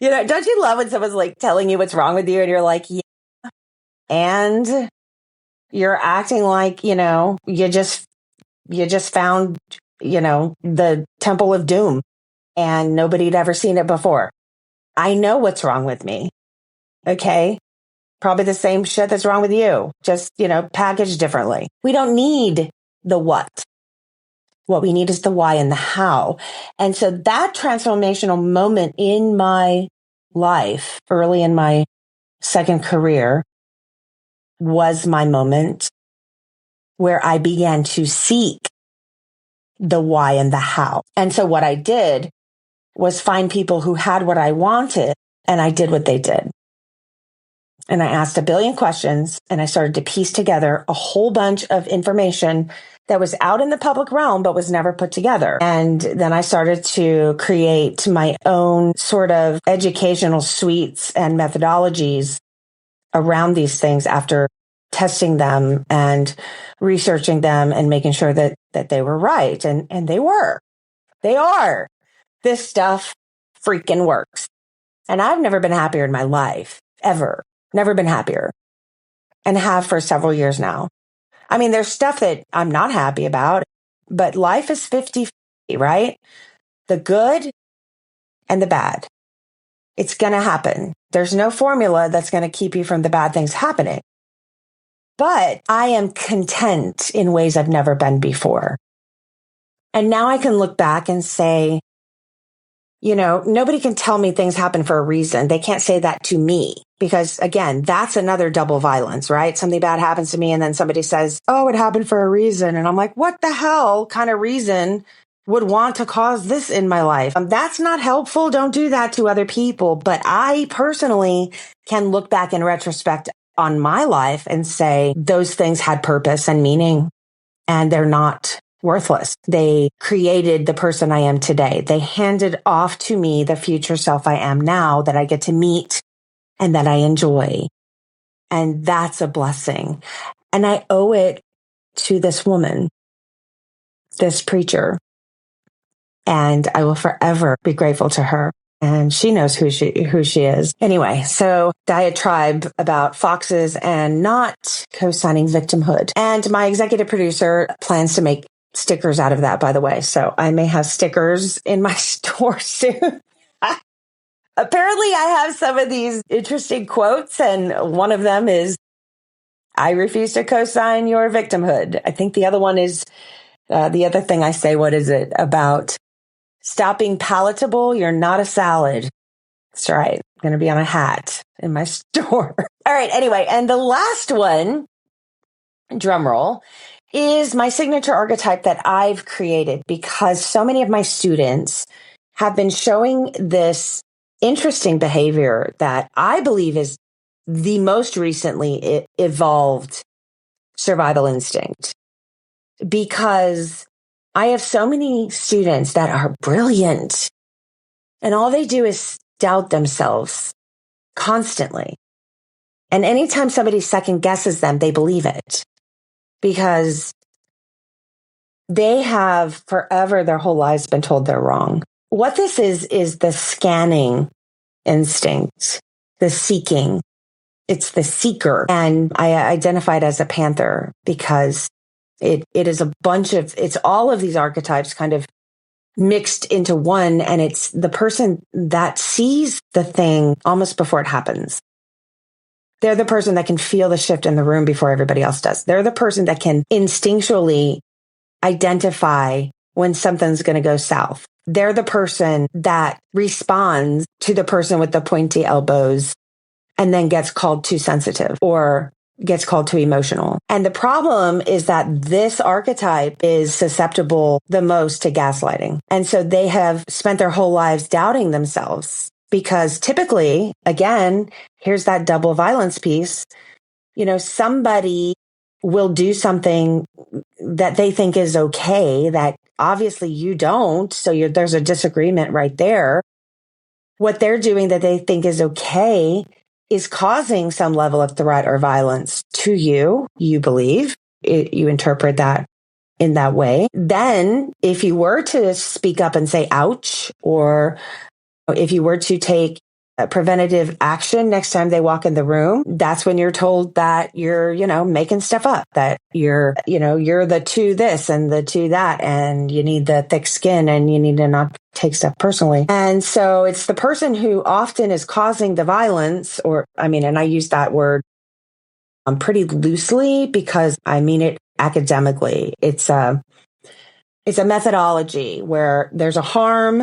Don't you love when someone's like telling you what's wrong with you and you're like, yeah, and you're acting like, you just found, the Temple of Doom and nobody'd ever seen it before. I know what's wrong with me. Okay. Probably the same shit that's wrong with you, just, packaged differently. We don't need the what. What we need is the why and the how. And so that transformational moment in my life, early in my second career, was my moment where I began to seek the why and the how. And so what I did was find people who had what I wanted, and I did what they did. And I asked a billion questions, and I started to piece together a whole bunch of information that was out in the public realm, but was never put together. And then I started to create my own sort of educational suites and methodologies around these things after testing them and researching them and making sure that they were right. And they were. They are. This stuff freaking works. And I've never been happier in my life, ever. Never been happier. And have for several years now. I mean, there's stuff that I'm not happy about, but life is 50-50, right? The good and the bad. It's going to happen. There's no formula that's going to keep you from the bad things happening. But I am content in ways I've never been before. And now I can look back and say, nobody can tell me things happen for a reason. They can't say that to me because, again, that's another double violence, right? Something bad happens to me and then somebody says, oh, it happened for a reason. And I'm like, what the hell kind of reason would want to cause this in my life? That's not helpful. Don't do that to other people. But I personally can look back in retrospect on my life and say those things had purpose and meaning and they're not worthless. They created the person I am today. They handed off to me the future self I am now that I get to meet and that I enjoy. And that's a blessing. And I owe it to this woman, this preacher. And I will forever be grateful to her. And she knows who she is. Anyway, so diatribe about foxes and not co-signing victimhood. And my executive producer plans to make stickers out of that, by the way. So I may have stickers in my store soon. Apparently, I have some of these interesting quotes, and one of them is, I refuse to co-sign your victimhood. I think the other one is, the other thing I say, what is it? About stop being palatable. You're not a salad. That's right. I'm going to be on a hat in my store. All right. Anyway, and the last one, drum roll, is my signature archetype that I've created because so many of my students have been showing this interesting behavior that I believe is the most recently evolved survival instinct. Because I have so many students that are brilliant and all they do is doubt themselves constantly. And anytime somebody second guesses them, they believe it because they have forever, their whole lives been told they're wrong. What this is the scanning instinct, the seeking. It's the seeker. And I identified as a Panther because it is a bunch of, it's all of these archetypes kind of mixed into one. And it's the person that sees the thing almost before it happens. They're the person that can feel the shift in the room before everybody else does. They're the person that can instinctually identify when something's going to go south. They're the person that responds to the person with the pointy elbows and then gets called too sensitive or gets called too emotional. And the problem is that this archetype is susceptible the most to gaslighting. And so they have spent their whole lives doubting themselves because typically, again, here's that double violence piece. Somebody will do something that they think is okay that obviously you don't. So there's a disagreement right there. What they're doing that they think is okay is causing some level of threat or violence to you. You believe you interpret that in that way. Then if you were to speak up and say, ouch, or if you were to take a preventative action next time they walk in the room, that's when you're told that you're, making stuff up, that you're the two this and the two that, and you need the thick skin and you need to not take stuff personally. And so it's the person who often is causing the violence, and I use that word pretty loosely because I mean it academically. It's a methodology where there's a harm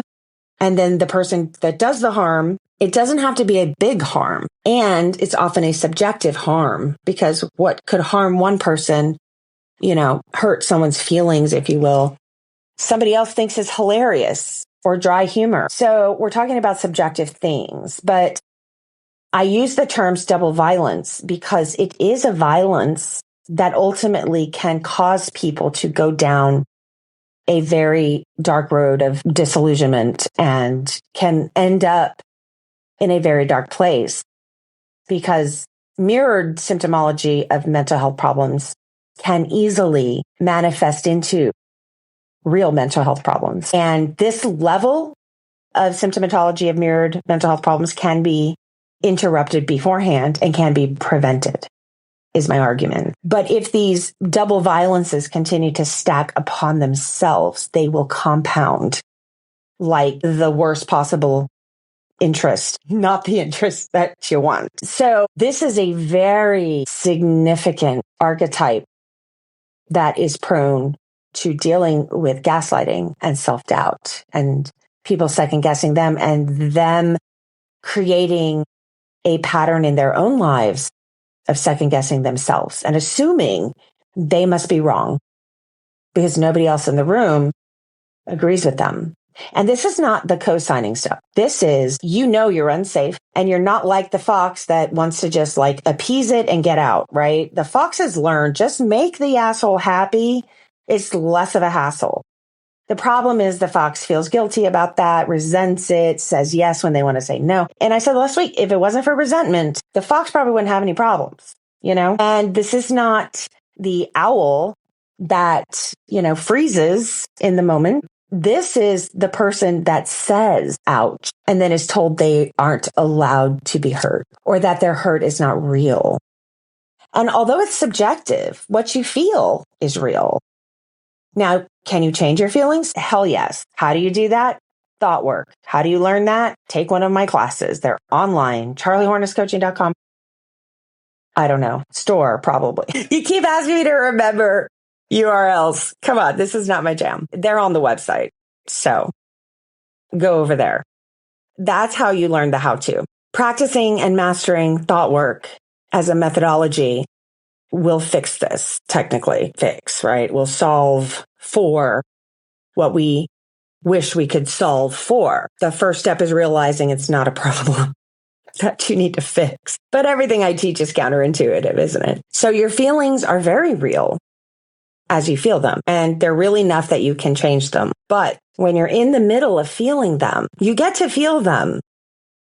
and then the person that does the harm, it doesn't have to be a big harm. And it's often a subjective harm because what could harm one person, hurt someone's feelings, if you will, somebody else thinks is hilarious or dry humor. So we're talking about subjective things, but I use the terms double violence because it is a violence that ultimately can cause people to go down a very dark road of disillusionment and can end up in a very dark place because mirrored symptomology of mental health problems can easily manifest into real mental health problems. And this level of symptomatology of mirrored mental health problems can be interrupted beforehand and can be prevented, is my argument. But if these double violences continue to stack upon themselves, they will compound like the worst possible interest, not the interest that you want. So this is a very significant archetype that is prone to dealing with gaslighting and self-doubt and people second guessing them and them creating a pattern in their own lives of second guessing themselves and assuming they must be wrong because nobody else in the room agrees with them. And this is not the co-signing stuff. This is, you're unsafe and you're not like the fox that wants to just like appease it and get out, right? The fox has learned just make the asshole happy. It's less of a hassle. The problem is the fox feels guilty about that, resents it, says yes when they want to say no. And I said last week, if it wasn't for resentment, the fox probably wouldn't have any problems, And this is not the owl that, freezes in the moment. This is the person that says ouch and then is told they aren't allowed to be hurt or that their hurt is not real. And although it's subjective, what you feel is real. Now, can you change your feelings? Hell yes. How do you do that? Thought work. How do you learn that? Take one of my classes. They're online, charliehornescoaching.com. I don't know. Store, probably. You keep asking me to remember URLs. Come on, this is not my jam. They're on the website. So go over there. That's how you learn the how-to. Practicing and mastering thought work as a methodology will fix this, technically fix, right? Will solve for what we wish we could solve for. The first step is realizing it's not a problem that you need to fix. But everything I teach is counterintuitive, isn't it? So your feelings are very real as you feel them, and they're real enough that you can change them. But when you're in the middle of feeling them, you get to feel them.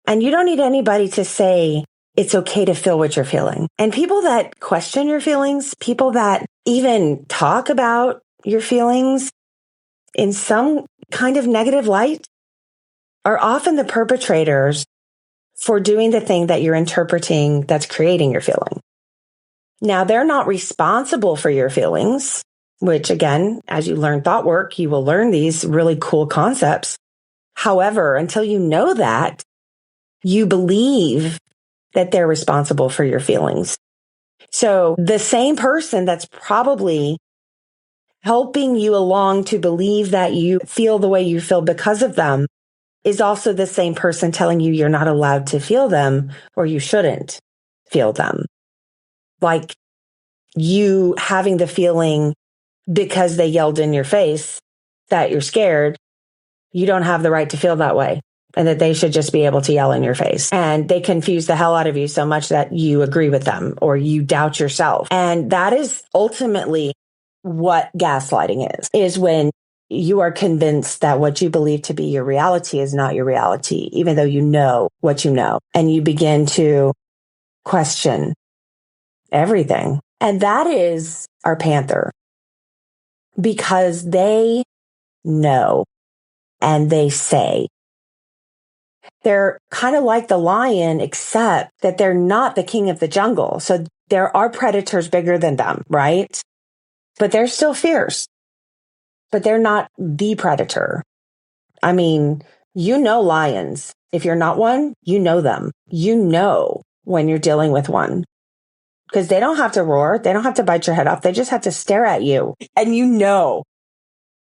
And you don't need anybody to say it's okay to feel what you're feeling. And people that question your feelings, people that even talk about your feelings in some kind of negative light are often the perpetrators for doing the thing that you're interpreting that's creating your feeling. Now, they're not responsible for your feelings, which again, as you learn thought work, you will learn these really cool concepts. However, until you know that, you believe that they're responsible for your feelings. So the same person that's probably helping you along to believe that you feel the way you feel because of them is also the same person telling you you're not allowed to feel them or you shouldn't feel them. Like you having the feeling because they yelled in your face that you're scared, you don't have the right to feel that way and that they should just be able to yell in your face. And they confuse the hell out of you so much that you agree with them or you doubt yourself. And that is ultimately what gaslighting is when you are convinced that what you believe to be your reality is not your reality, even though you know what you know. And you begin to question everything. And that is our Panther, because they know and they say. They're kind of like the lion, except that they're not the king of the jungle. So there are predators bigger than them, right? But they're still fierce. But they're not the predator. I mean, lions. If you're not one, you know them. You know when you're dealing with one. Because they don't have to roar. They don't have to bite your head off. They just have to stare at you. And you know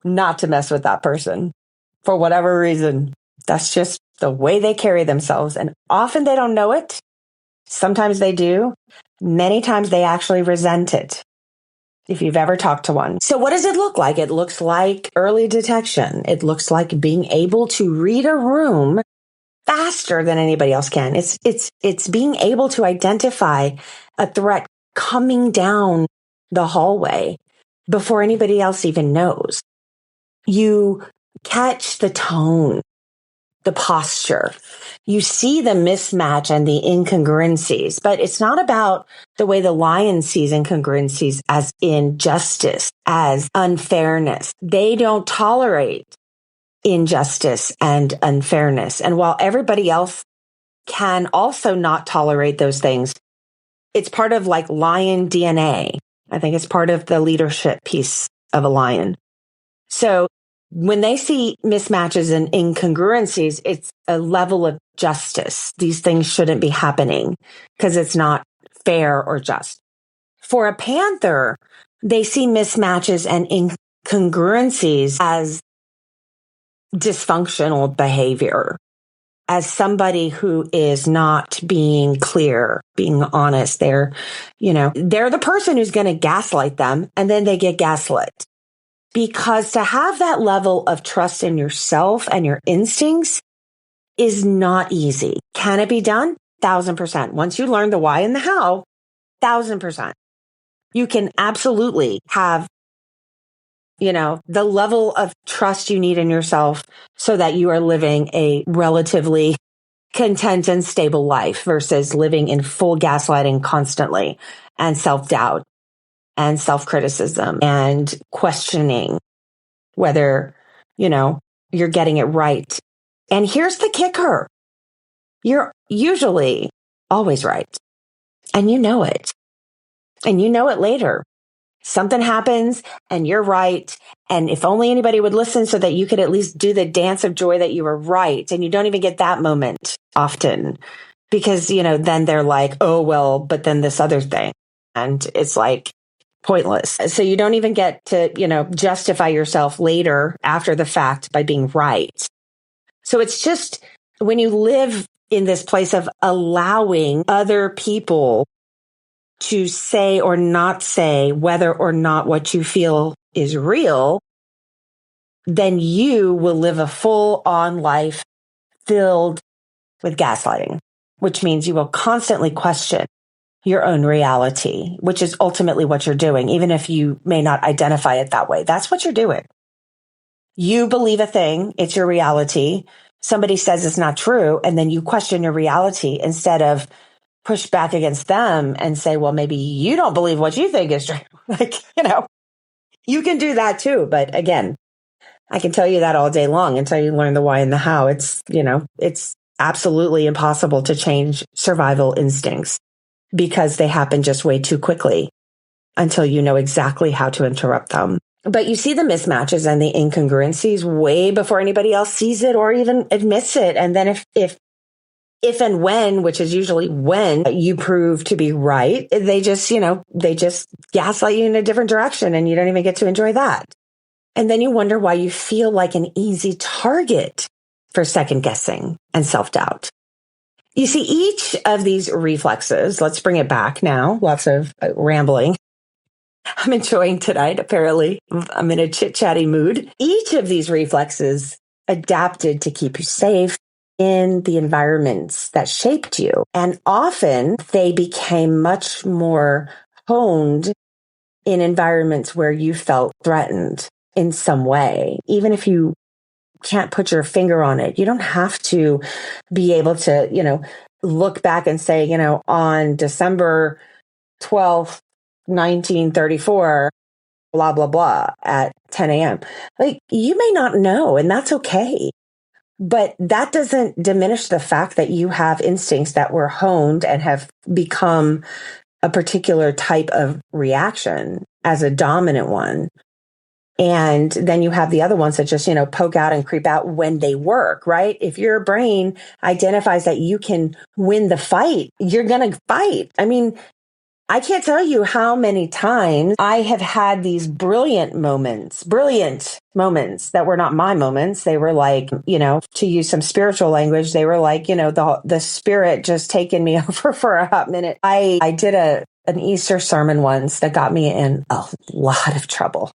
not to mess with that person for whatever reason. That's just the way they carry themselves. And often they don't know it. Sometimes they do. Many times they actually resent it. If you've ever talked to one. So what does it look like? It looks like early detection. It looks like being able to read a room faster than anybody else can. It's being able to identify a threat coming down the hallway before anybody else even knows. You catch the tone, the posture. You see the mismatch and the incongruencies, but it's not about the way the lion sees incongruencies as injustice, as unfairness. They don't tolerate injustice and unfairness. And while everybody else can also not tolerate those things, it's part of like lion DNA. I think it's part of the leadership piece of a lion. So when they see mismatches and incongruencies, it's a level of justice. These things shouldn't be happening because it's not fair or just. For a panther, they see mismatches and incongruencies as dysfunctional behavior, as somebody who is not being clear, being honest. They're the person who's going to gaslight them, and then they get gaslit. Because to have that level of trust in yourself and your instincts is not easy. Can it be done? 1,000%. Once you learn the why and the how, 1,000%. You can absolutely have, the level of trust you need in yourself so that you are living a relatively content and stable life versus living in full gaslighting constantly and self-doubt and self-criticism and questioning whether, you're getting it right. And here's the kicker. You're usually always right. And you know it. And you know it later. Something happens and you're right. And if only anybody would listen so that you could at least do the dance of joy that you were right. And you don't even get that moment often because, then they're like, oh, well, but then this other thing. And it's like pointless. So you don't even get to, justify yourself later after the fact by being right. So it's just when you live in this place of allowing other people to say or not say whether or not what you feel is real, then you will live a full-on life filled with gaslighting, which means you will constantly question your own reality, which is ultimately what you're doing, even if you may not identify it that way. That's what you're doing. You believe a thing, it's your reality. Somebody says it's not true, and then you question your reality instead of push back against them and say, well, maybe you don't believe what you think is true. You can do that too. But again, I can tell you that all day long until you learn the why and the how. It's absolutely impossible to change survival instincts because they happen just way too quickly until you know exactly how to interrupt them. But you see the mismatches and the incongruencies way before anybody else sees it or even admits it. And then if and when, which is usually when you prove to be right, they just gaslight you in a different direction and you don't even get to enjoy that. And then you wonder why you feel like an easy target for second guessing and self-doubt. You see, each of these reflexes, let's bring it back now, lots of rambling. I'm enjoying tonight, apparently. I'm in a chit-chatty mood. Each of these reflexes adapted to keep you safe in the environments that shaped you. And often they became much more honed in environments where you felt threatened in some way. Even if you can't put your finger on it, you don't have to be able to, look back and say, on December 12th, 1934, blah, blah, blah, at 10 a.m. Like, you may not know, and that's okay. But that doesn't diminish the fact that you have instincts that were honed and have become a particular type of reaction as a dominant one. And then you have the other ones that just, poke out and creep out when they work, right? If your brain identifies that you can win the fight, you're going to fight. I mean, I can't tell you how many times I have had these brilliant moments that were not my moments. They were like, to use some spiritual language, they were like, the spirit just taking me over for a hot minute. I did an Easter sermon once that got me in a lot of trouble.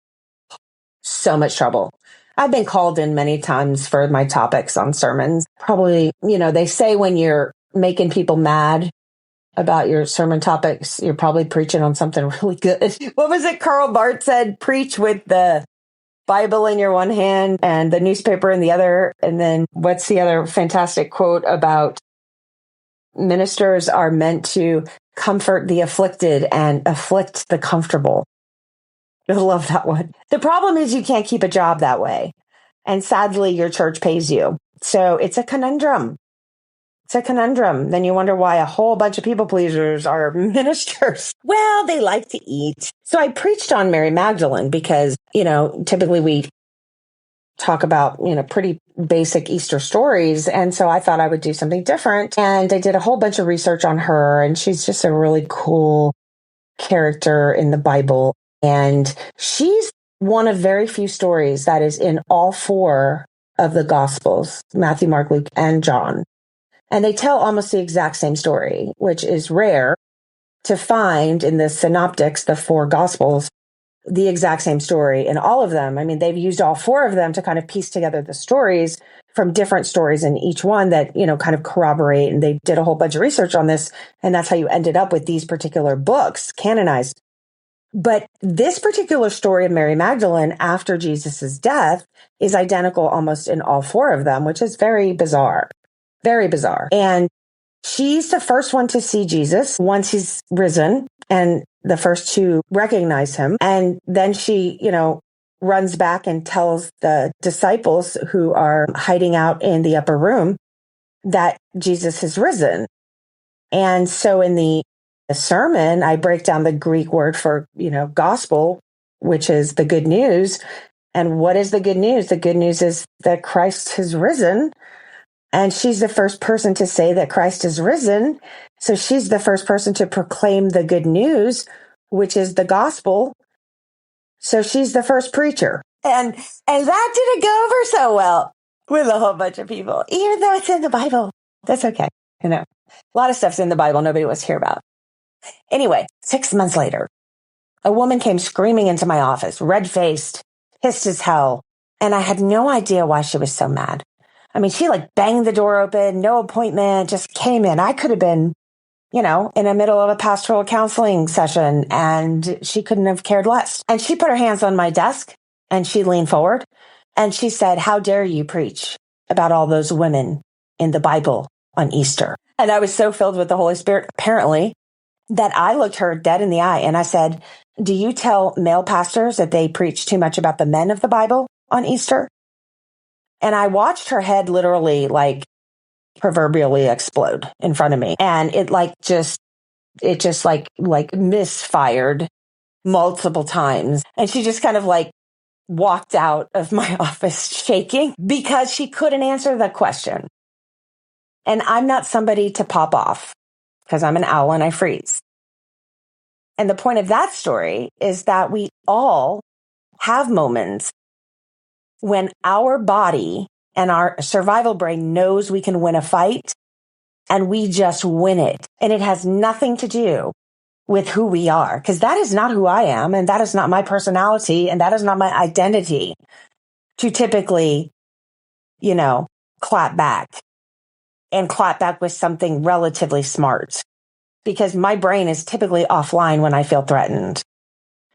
So much trouble. I've been called in many times for my topics on sermons. Probably, they say when you're making people mad about your sermon topics, you're probably preaching on something really good. What was it Karl Barth said? Preach with the Bible in your one hand and the newspaper in the other. And then what's the other fantastic quote about ministers are meant to comfort the afflicted and afflict the comfortable? I love that one. The problem is you can't keep a job that way. And sadly, your church pays you. So it's a conundrum. It's a conundrum. Then you wonder why a whole bunch of people pleasers are ministers. Well, they like to eat. So I preached on Mary Magdalene because, typically we talk about, pretty basic Easter stories. And so I thought I would do something different. And I did a whole bunch of research on her. And she's just a really cool character in the Bible. And she's one of very few stories that is in all four of the Gospels, Matthew, Mark, Luke, and John. And they tell almost the exact same story, which is rare to find in the synoptics, the four Gospels, the exact same story in all of them. I mean, they've used all four of them to kind of piece together the stories from different stories in each one that, kind of corroborate. And they did a whole bunch of research on this. And that's how you ended up with these particular books canonized. But this particular story of Mary Magdalene after Jesus's death is identical almost in all four of them, which is very bizarre. Very bizarre. And she's the first one to see Jesus once he's risen and the first to recognize him. And then she, runs back and tells the disciples who are hiding out in the upper room that Jesus has risen. And so in the sermon, I break down the Greek word for, gospel, which is the good news. And what is the good news? The good news is that Christ has risen. And she's the first person to say that Christ is risen. So she's the first person to proclaim the good news, which is the gospel. So she's the first preacher. And that didn't go over so well with a whole bunch of people, even though it's in the Bible. That's okay. A lot of stuff's in the Bible nobody wants to hear about. Anyway, 6 months later, a woman came screaming into my office, red-faced, pissed as hell. And I had no idea why she was so mad. I mean, she banged the door open, no appointment, just came in. I could have been, in the middle of a pastoral counseling session, and she couldn't have cared less. And she put her hands on my desk and she leaned forward and she said, "How dare you preach about all those women in the Bible on Easter?" And I was so filled with the Holy Spirit, apparently, that I looked her dead in the eye and I said, "Do you tell male pastors that they preach too much about the men of the Bible on Easter?" And I watched her head literally proverbially explode in front of me. And it just misfired multiple times. And she just kind of walked out of my office shaking because she couldn't answer the question. And I'm not somebody to pop off because I'm an owl and I freeze. And the point of that story is that we all have moments when our body and our survival brain knows we can win a fight and we just win it. And it has nothing to do with who we are, because that is not who I am. And that is not my personality. And that is not my identity to typically, clap back with something relatively smart, because my brain is typically offline when I feel threatened,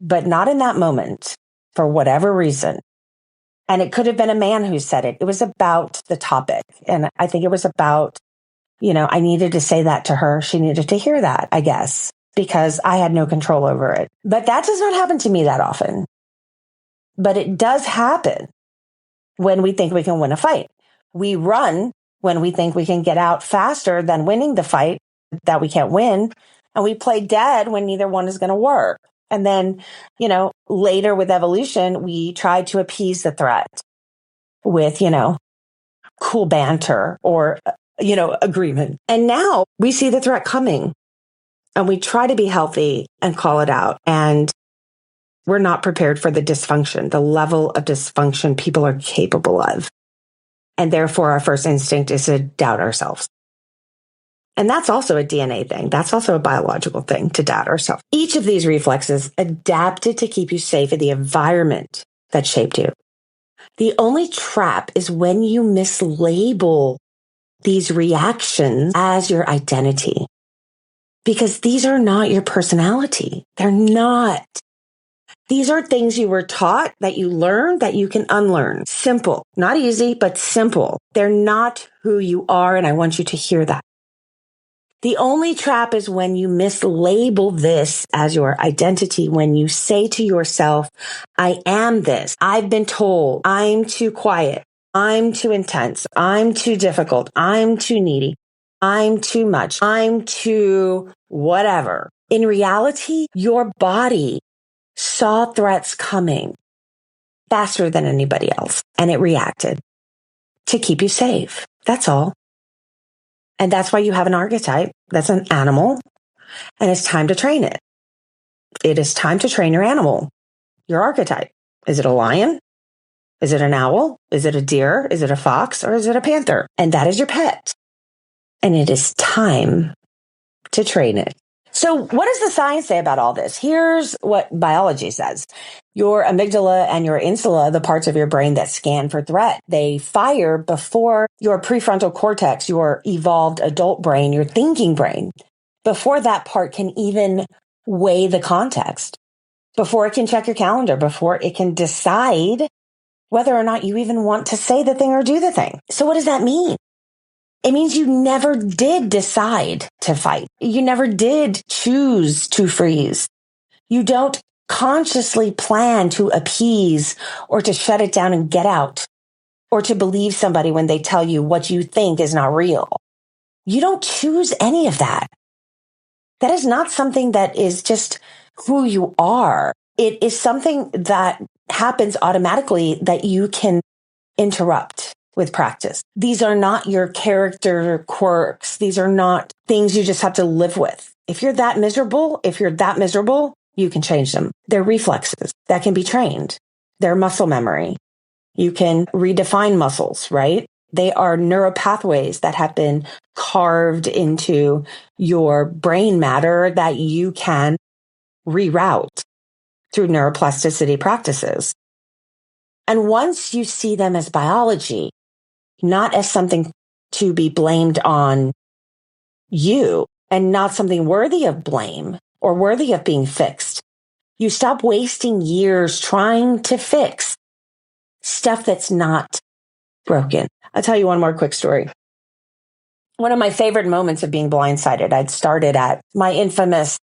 but not in that moment for whatever reason. And it could have been a man who said it. It was about the topic. And I think it was about, I needed to say that to her. She needed to hear that, I guess, because I had no control over it. But that does not happen to me that often. But it does happen when we think we can win a fight. We run when we think we can get out faster than winning the fight that we can't win. And we play dead when neither one is going to work. And then, later with evolution, we try to appease the threat with, cool banter or, agreement. And now we see the threat coming and we try to be healthy and call it out. And we're not prepared for the dysfunction, the level of dysfunction people are capable of. And therefore, our first instinct is to doubt ourselves. And that's also a DNA thing. That's also a biological thing, to doubt ourselves. Each of these reflexes adapted to keep you safe in the environment that shaped you. The only trap is when you mislabel these reactions as your identity, because these are not your personality. They're not. These are things you were taught, that you learned, that you can unlearn. Simple, not easy, but simple. They're not who you are. And I want you to hear that. The only trap is when you mislabel this as your identity, when you say to yourself, I am this. I've been told I'm too quiet. I'm too intense. I'm too difficult. I'm too needy. I'm too much. I'm too whatever. In reality, your body saw threats coming faster than anybody else, and it reacted to keep you safe. That's all. And that's why you have an archetype. That's an animal. And it's time to train it. It is time to train your animal, your archetype. Is it a lion? Is it an owl? Is it a deer? Is it a fox? Or is it a panther? And that is your pet. And it is time to train it. So what does the science say about all this? Here's what biology says. Your amygdala and your insula, the parts of your brain that scan for threat, they fire before your prefrontal cortex, your evolved adult brain, your thinking brain, before that part can even weigh the context, before it can check your calendar, before it can decide whether or not you even want to say the thing or do the thing. So what does that mean? It means you never did decide to fight. You never did choose to freeze. You don't consciously plan to appease or to shut it down and get out, or to believe somebody when they tell you what you think is not real. You don't choose any of that. That is not something that is just who you are. It is something that happens automatically that you can interrupt with practice. These are not your character quirks. These are not things you just have to live with. If you're that miserable, you can change them. They're reflexes that can be trained. They're muscle memory. You can redefine muscles, right? They are neuropathways that have been carved into your brain matter that you can reroute through neuroplasticity practices. And once you see them as biology, not as something to be blamed on you and not something worthy of blame or worthy of being fixed, you stop wasting years trying to fix stuff that's not broken. I'll tell you one more quick story. One of my favorite moments of being blindsided, I'd started at my infamous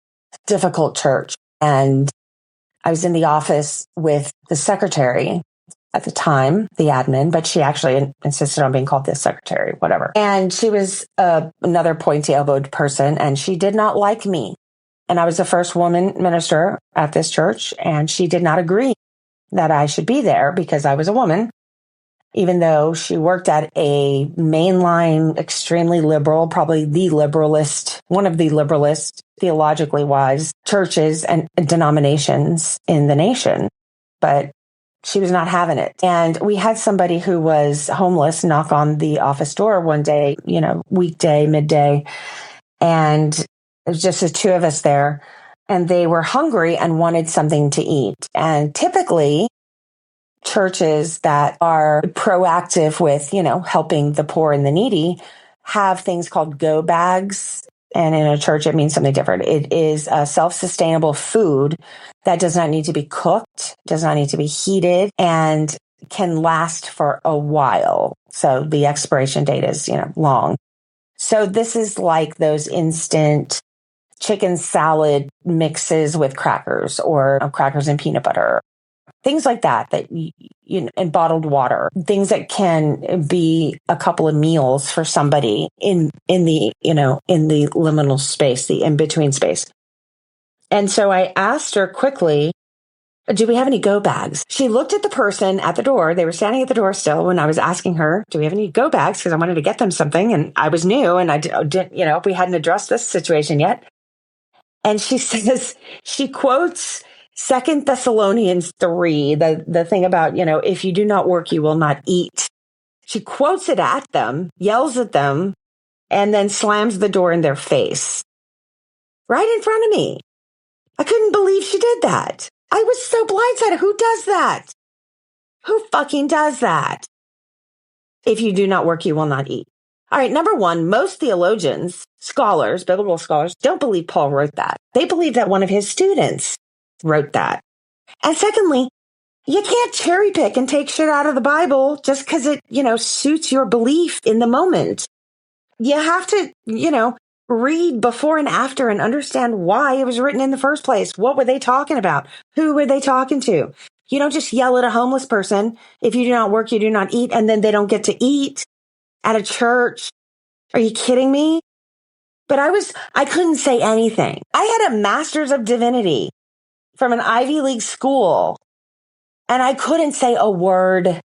difficult church, and I was in the office with the secretary at the time, the admin, but she actually insisted on being called the secretary, whatever. And she was another pointy-elbowed person, and she did not like me. And I was the first woman minister at this church, and she did not agree that I should be there because I was a woman, even though she worked at a mainline, extremely liberal, probably the liberalist, one of the liberalist, theologically wise churches and denominations in the nation. But she was not having it. And we had somebody who was homeless knock on the office door one day, weekday, midday. And it was just the two of us there. And they were hungry and wanted something to eat. And typically, churches that are proactive with, helping the poor and the needy have things called go bags. And in a church, it means something different. It is a self-sustainable food that does not need to be cooked, does not need to be heated, and can last for a while. So the expiration date is, long. So this is like those instant chicken salad mixes with crackers or crackers and peanut butter. Things like that and bottled water, things that can be a couple of meals for somebody in the liminal space, the in-between space. And so I asked her quickly, do we have any go bags? She looked at the person at the door. They were standing at the door still when I was asking her, do we have any go bags? Because I wanted to get them something. And I was new and I didn't, we hadn't addressed this situation yet. And she says, she quotes 2 Thessalonians 3, the thing about, if you do not work, you will not eat. She quotes it at them, yells at them, and then slams the door in their face. Right in front of me. I couldn't believe she did that. I was so blindsided. Who does that? Who fucking does that? If you do not work, you will not eat. All right, number one, most theologians, scholars, biblical scholars, don't believe Paul wrote that. They believe that one of his students wrote that. And secondly, you can't cherry pick and take shit out of the Bible just because it, suits your belief in the moment. You have to, read before and after and understand why it was written in the first place. What were they talking about? Who were they talking to? You don't just yell at a homeless person. If you do not work, you do not eat. And then they don't get to eat at a church. Are you kidding me? But I couldn't say anything. I had a master's of divinity from an Ivy League school, and I couldn't say a word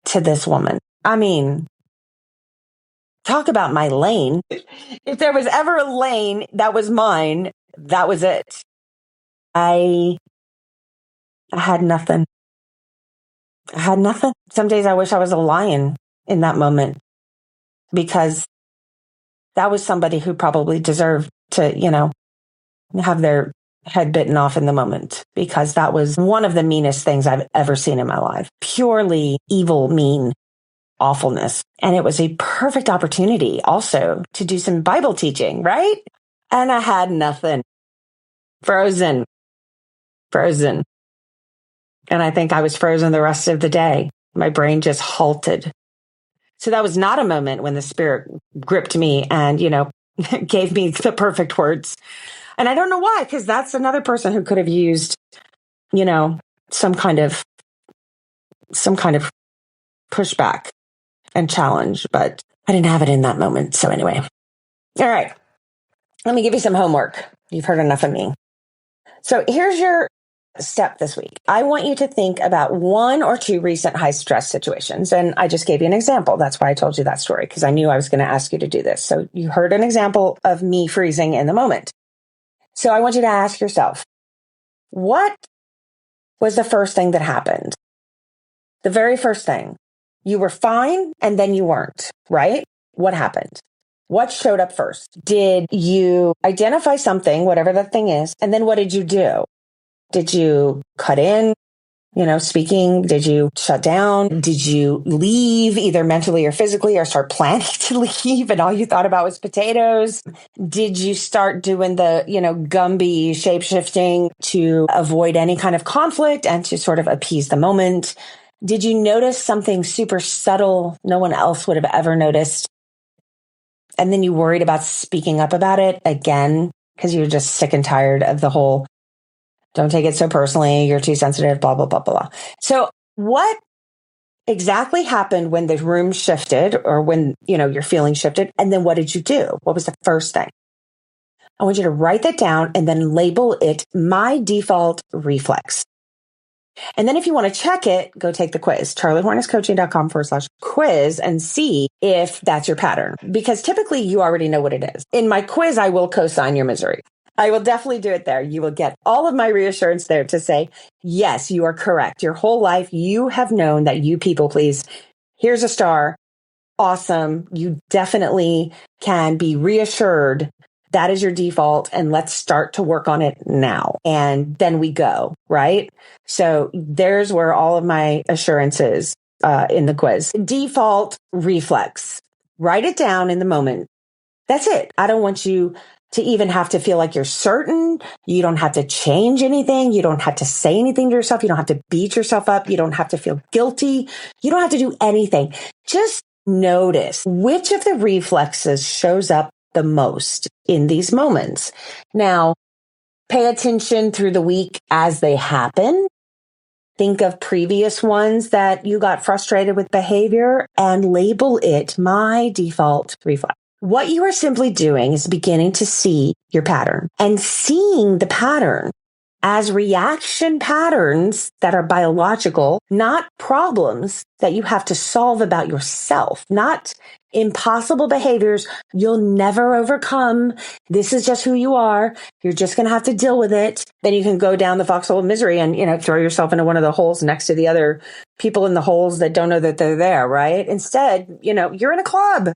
to this woman. I mean, talk about my lane. If there was ever a lane that was mine, that was it. I had nothing. I had nothing. Some days I wish I was a lion in that moment, because that was somebody who probably deserved to, have their head bitten off in the moment, because that was one of the meanest things I've ever seen in my life. Purely evil, mean awfulness. And it was a perfect opportunity also to do some Bible teaching, right? And I had nothing. Frozen. And I think I was frozen the rest of the day. My brain just halted. So that was not a moment when the Spirit gripped me and, gave me the perfect words. And I don't know why, because that's another person who could have used, some kind of pushback and challenge, but I didn't have it in that moment. So anyway, all right, let me give you some homework. You've heard enough of me. So here's your step this week. I want you to think about one or two recent high stress situations. And I just gave you an example. That's why I told you that story, because I knew I was going to ask you to do this. So you heard an example of me freezing in the moment. So I want you to ask yourself, what was the first thing that happened? The very first thing. You were fine and then you weren't, right? What happened? What showed up first? Did you identify something, whatever that thing is, and then what did you do? Did you cut in, speaking? Did you shut down? Did you leave either mentally or physically, or start planning to leave and all you thought about was potatoes? Did you start doing the, Gumby shape-shifting to avoid any kind of conflict and to sort of appease the moment? Did you notice something super subtle no one else would have ever noticed? And then you worried about speaking up about it again because you were just sick and tired of the whole, don't take it so personally, you're too sensitive, blah, blah, blah, blah, blah. So what exactly happened when the room shifted, or when, your feelings shifted? And then what did you do? What was the first thing? I want you to write that down and then label it my default reflex. And then if you want to check it, go take the quiz, charliehornescoaching.com/quiz, and see if that's your pattern. Because typically you already know what it is. In my quiz, I will cosign your misery. I will definitely do it there. You will get all of my reassurance there to say, yes, you are correct. Your whole life, you have known that you people please. Here's a star. Awesome. You definitely can be reassured. That is your default. And let's start to work on it now. And then we go, right? So there's where all of my assurance is in the quiz. Default reflex. Write it down in the moment. That's it. I don't want you to even have to feel like you're certain. You don't have to change anything. You don't have to say anything to yourself. You don't have to beat yourself up. You don't have to feel guilty. You don't have to do anything. Just notice which of the reflexes shows up the most in these moments. Now, pay attention through the week as they happen. Think of previous ones that you got frustrated with behavior and label it my default reflex. What you are simply doing is beginning to see your pattern, and seeing the pattern as reaction patterns that are biological, not problems that you have to solve about yourself, not impossible behaviors you'll never overcome. This is just who you are. You're just going to have to deal with it. Then you can go down the foxhole of misery and, throw yourself into one of the holes next to the other people in the holes that don't know that they're there, right? Instead, you're in a club.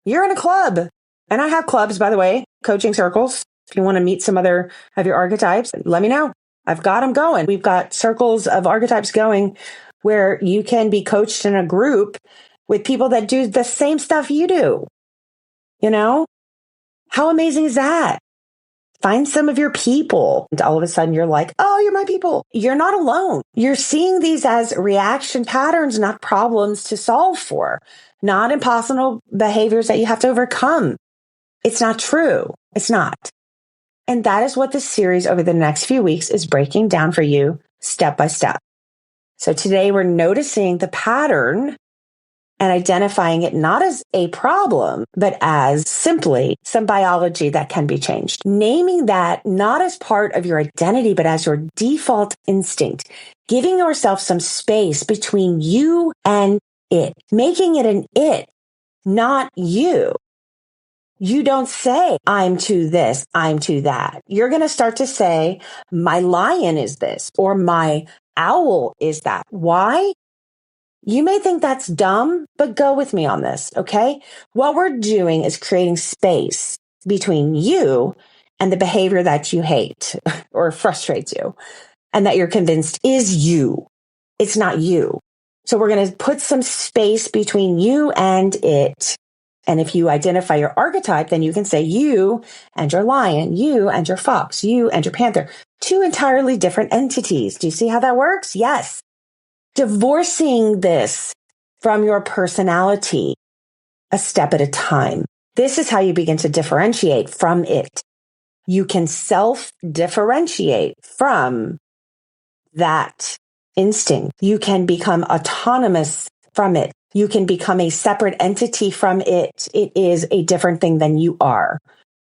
You're in a club. And I have clubs, by the way, coaching circles. If you want to meet some other of your archetypes, let me know. I've got them going. We've got circles of archetypes going where you can be coached in a group with people that do the same stuff you do. How amazing is that? Find some of your people. And all of a sudden you're like, oh, you're my people. You're not alone. You're seeing these as reaction patterns, not problems to solve for, not impossible behaviors that you have to overcome. It's not true. It's not. And that is what this series over the next few weeks is breaking down for you step by step. So today we're noticing the pattern and identifying it not as a problem, but as simply some biology that can be changed. Naming that not as part of your identity, but as your default instinct. Giving yourself some space between you and it. Making it an it, not you. You don't say, I'm to this, I'm to that. You're going to start to say, my lion is this, or my owl is that. Why? You may think that's dumb, but go with me on this, okay? What we're doing is creating space between you and the behavior that you hate or frustrates you and that you're convinced is you. It's not you. So we're going to put some space between you and it. And if you identify your archetype, then you can say you and your lion, you and your fox, you and your panther, two entirely different entities. Do you see how that works? Yes. Divorcing this from your personality a step at a time. This is how you begin to differentiate from it. You can self-differentiate from that instinct. You can become autonomous from it. You can become a separate entity from it. It is a different thing than you are.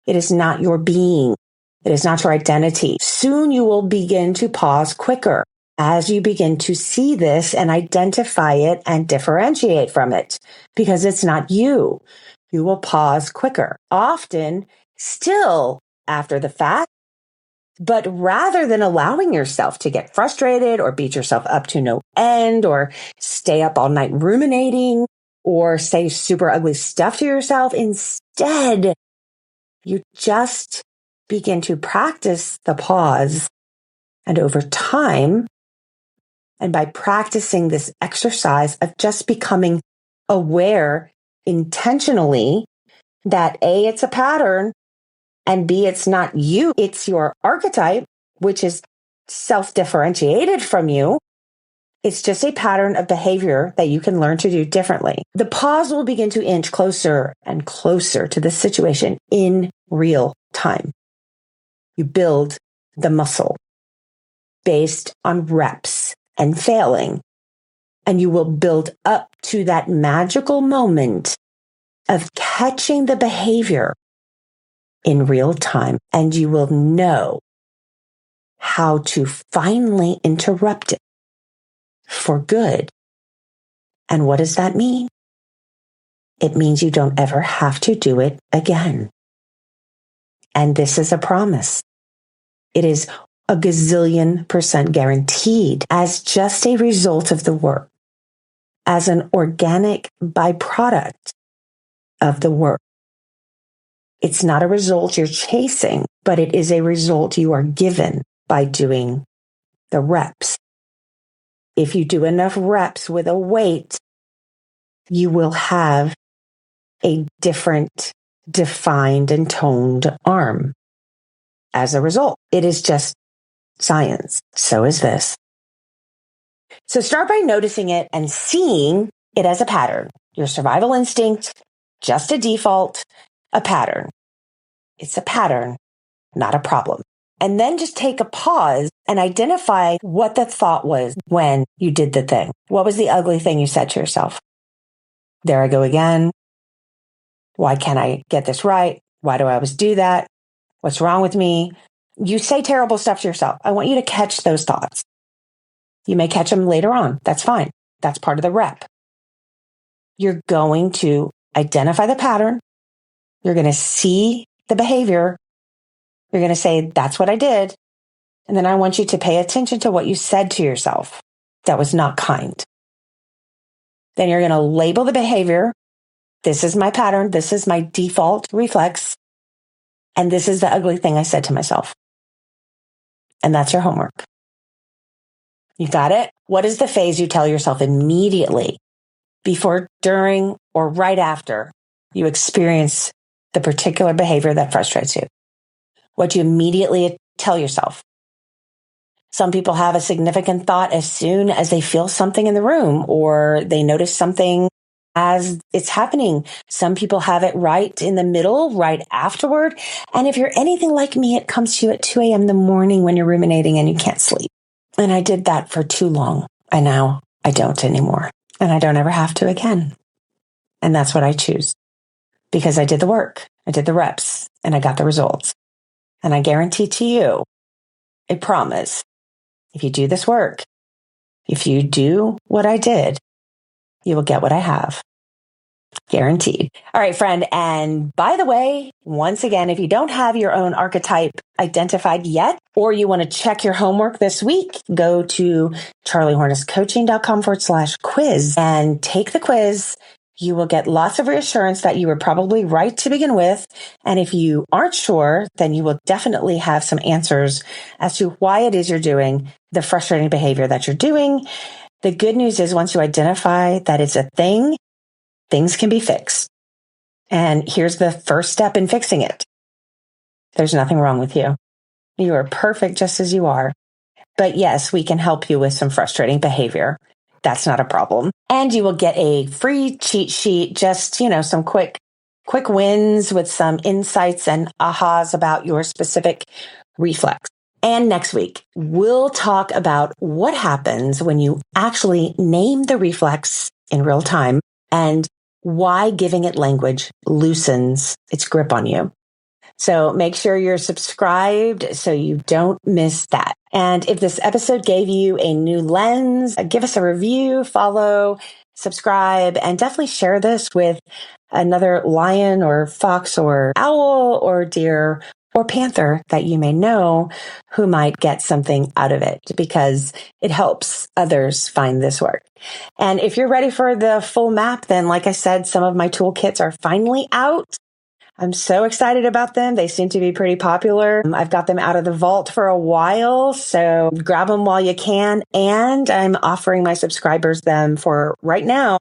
It is not your being. It is not your identity. Soon you will begin to pause quicker as you begin to see this and identify it and differentiate from it because it's not you. You will pause quicker, often still after the fact. But rather than allowing yourself to get frustrated or beat yourself up to no end or stay up all night ruminating or say super ugly stuff to yourself, instead, you just begin to practice the pause. And over time, and by practicing this exercise of just becoming aware intentionally that A, it's a pattern, and B, it's not you, it's your archetype, which is self-differentiated from you. It's just a pattern of behavior that you can learn to do differently. The pause will begin to inch closer and closer to the situation in real time. You build the muscle based on reps and failing, and you will build up to that magical moment of catching the behavior in real time, and you will know how to finally interrupt it for good. And what does that mean? It means you don't ever have to do it again. And this is a promise. It is a gazillion% guaranteed as just a result of the work, as an organic byproduct of the work. It's not a result you're chasing, but it is a result you are given by doing the reps. If you do enough reps with a weight, you will have a different, defined and toned arm. As a result, it is just science. So is this. So start by noticing it and seeing it as a pattern. Your survival instinct, just a default, a pattern. It's a pattern, not a problem. And then just take a pause and identify what the thought was when you did the thing. What was the ugly thing you said to yourself? There I go again. Why can't I get this right? Why do I always do that? What's wrong with me? You say terrible stuff to yourself. I want you to catch those thoughts. You may catch them later on. That's fine. That's part of the rep. You're going to identify the pattern. You're going to see the behavior. You're going to say, that's what I did. And then I want you to pay attention to what you said to yourself that was not kind. Then you're going to label the behavior. This is my pattern. This is my default reflex. And this is the ugly thing I said to myself. And that's your homework. You got it? What is the phase you tell yourself immediately before, during, or right after you experience the particular behavior that frustrates you? What do you immediately tell yourself? Some people have a significant thought as soon as they feel something in the room or they notice something as it's happening. Some people have it right in the middle, right afterward. And if you're anything like me, it comes to you at 2 a.m. in the morning when you're ruminating and you can't sleep. And I did that for too long. And now I don't anymore. And I don't ever have to again. And that's what I choose because I did the work. I did the reps and I got the results. And I guarantee to you, I promise, if you do this work, if you do what I did, you will get what I have. Guaranteed. All right, friend. And by the way, once again, if you don't have your own archetype identified yet, or you want to check your homework this week, go to charliehornescoaching.com/quiz and take the quiz. You will get lots of reassurance that you were probably right to begin with. And if you aren't sure, then you will definitely have some answers as to why it is you're doing the frustrating behavior that you're doing. The good news is once you identify that it's a thing, things can be fixed. And here's the first step in fixing it. There's nothing wrong with you. You are perfect just as you are. But yes, we can help you with some frustrating behavior. That's not a problem. And you will get a free cheat sheet, just, some quick wins with some insights and ahas about your specific reflex. And next week, we'll talk about what happens when you actually name the reflex in real time and why giving it language loosens its grip on you. So make sure you're subscribed so you don't miss that. And if this episode gave you a new lens, give us a review, follow, subscribe, and definitely share this with another lion or fox or owl or deer or panther that you may know who might get something out of it because it helps others find this work. And if you're ready for the full map, then like I said, some of my toolkits are finally out. I'm so excited about them. They seem to be pretty popular. I've got them out of the vault for a while, so grab them while you can. And I'm offering my subscribers them for right now,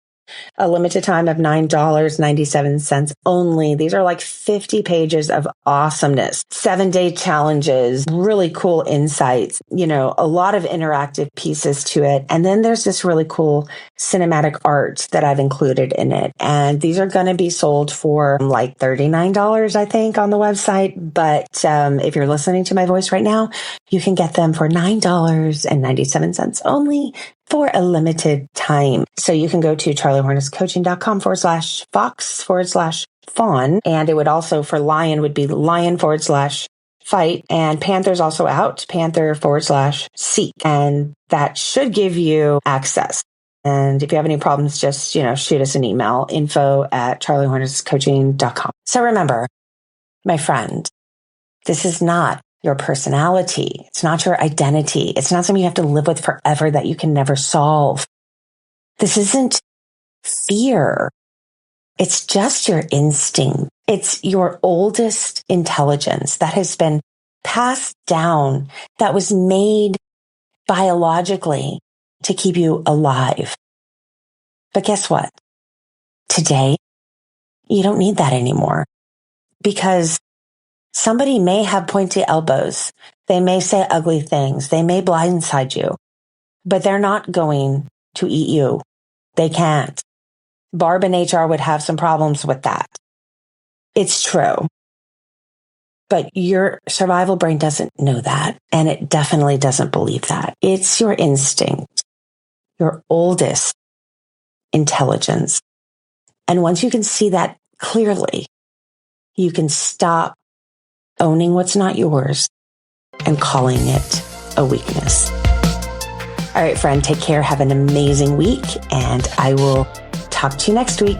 a limited time of $9.97 only. These are like 50 pages of awesomeness, 7-day challenges, really cool insights, a lot of interactive pieces to it. And then there's this really cool cinematic art that I've included in it. And these are going to be sold for like $39, I think, on the website. But if you're listening to my voice right now, you can get them for $9.97 only for a limited time. So you can go to charliehornescoaching.com/fox/fawn. And it would also for lion would be lion/fight. And Panther's also out, Panther/seek. And that should give you access. And if you have any problems, just, shoot us an email, info@charliehornescoaching.com. So remember, my friend, this is not your personality. It's not your identity. It's not something you have to live with forever that you can never solve. This isn't fear. It's just your instinct. It's your oldest intelligence that has been passed down, that was made biologically to keep you alive. But guess what? Today, you don't need that anymore because somebody may have pointy elbows. They may say ugly things. They may blindside you, but they're not going to eat you. They can't. Barb in HR would have some problems with that. It's true. But your survival brain doesn't know that. And it definitely doesn't believe that. It's your instinct, your oldest intelligence. And once you can see that clearly, you can stop owning what's not yours and calling it a weakness. All right, friend, take care. Have an amazing week. And I will talk to you next week.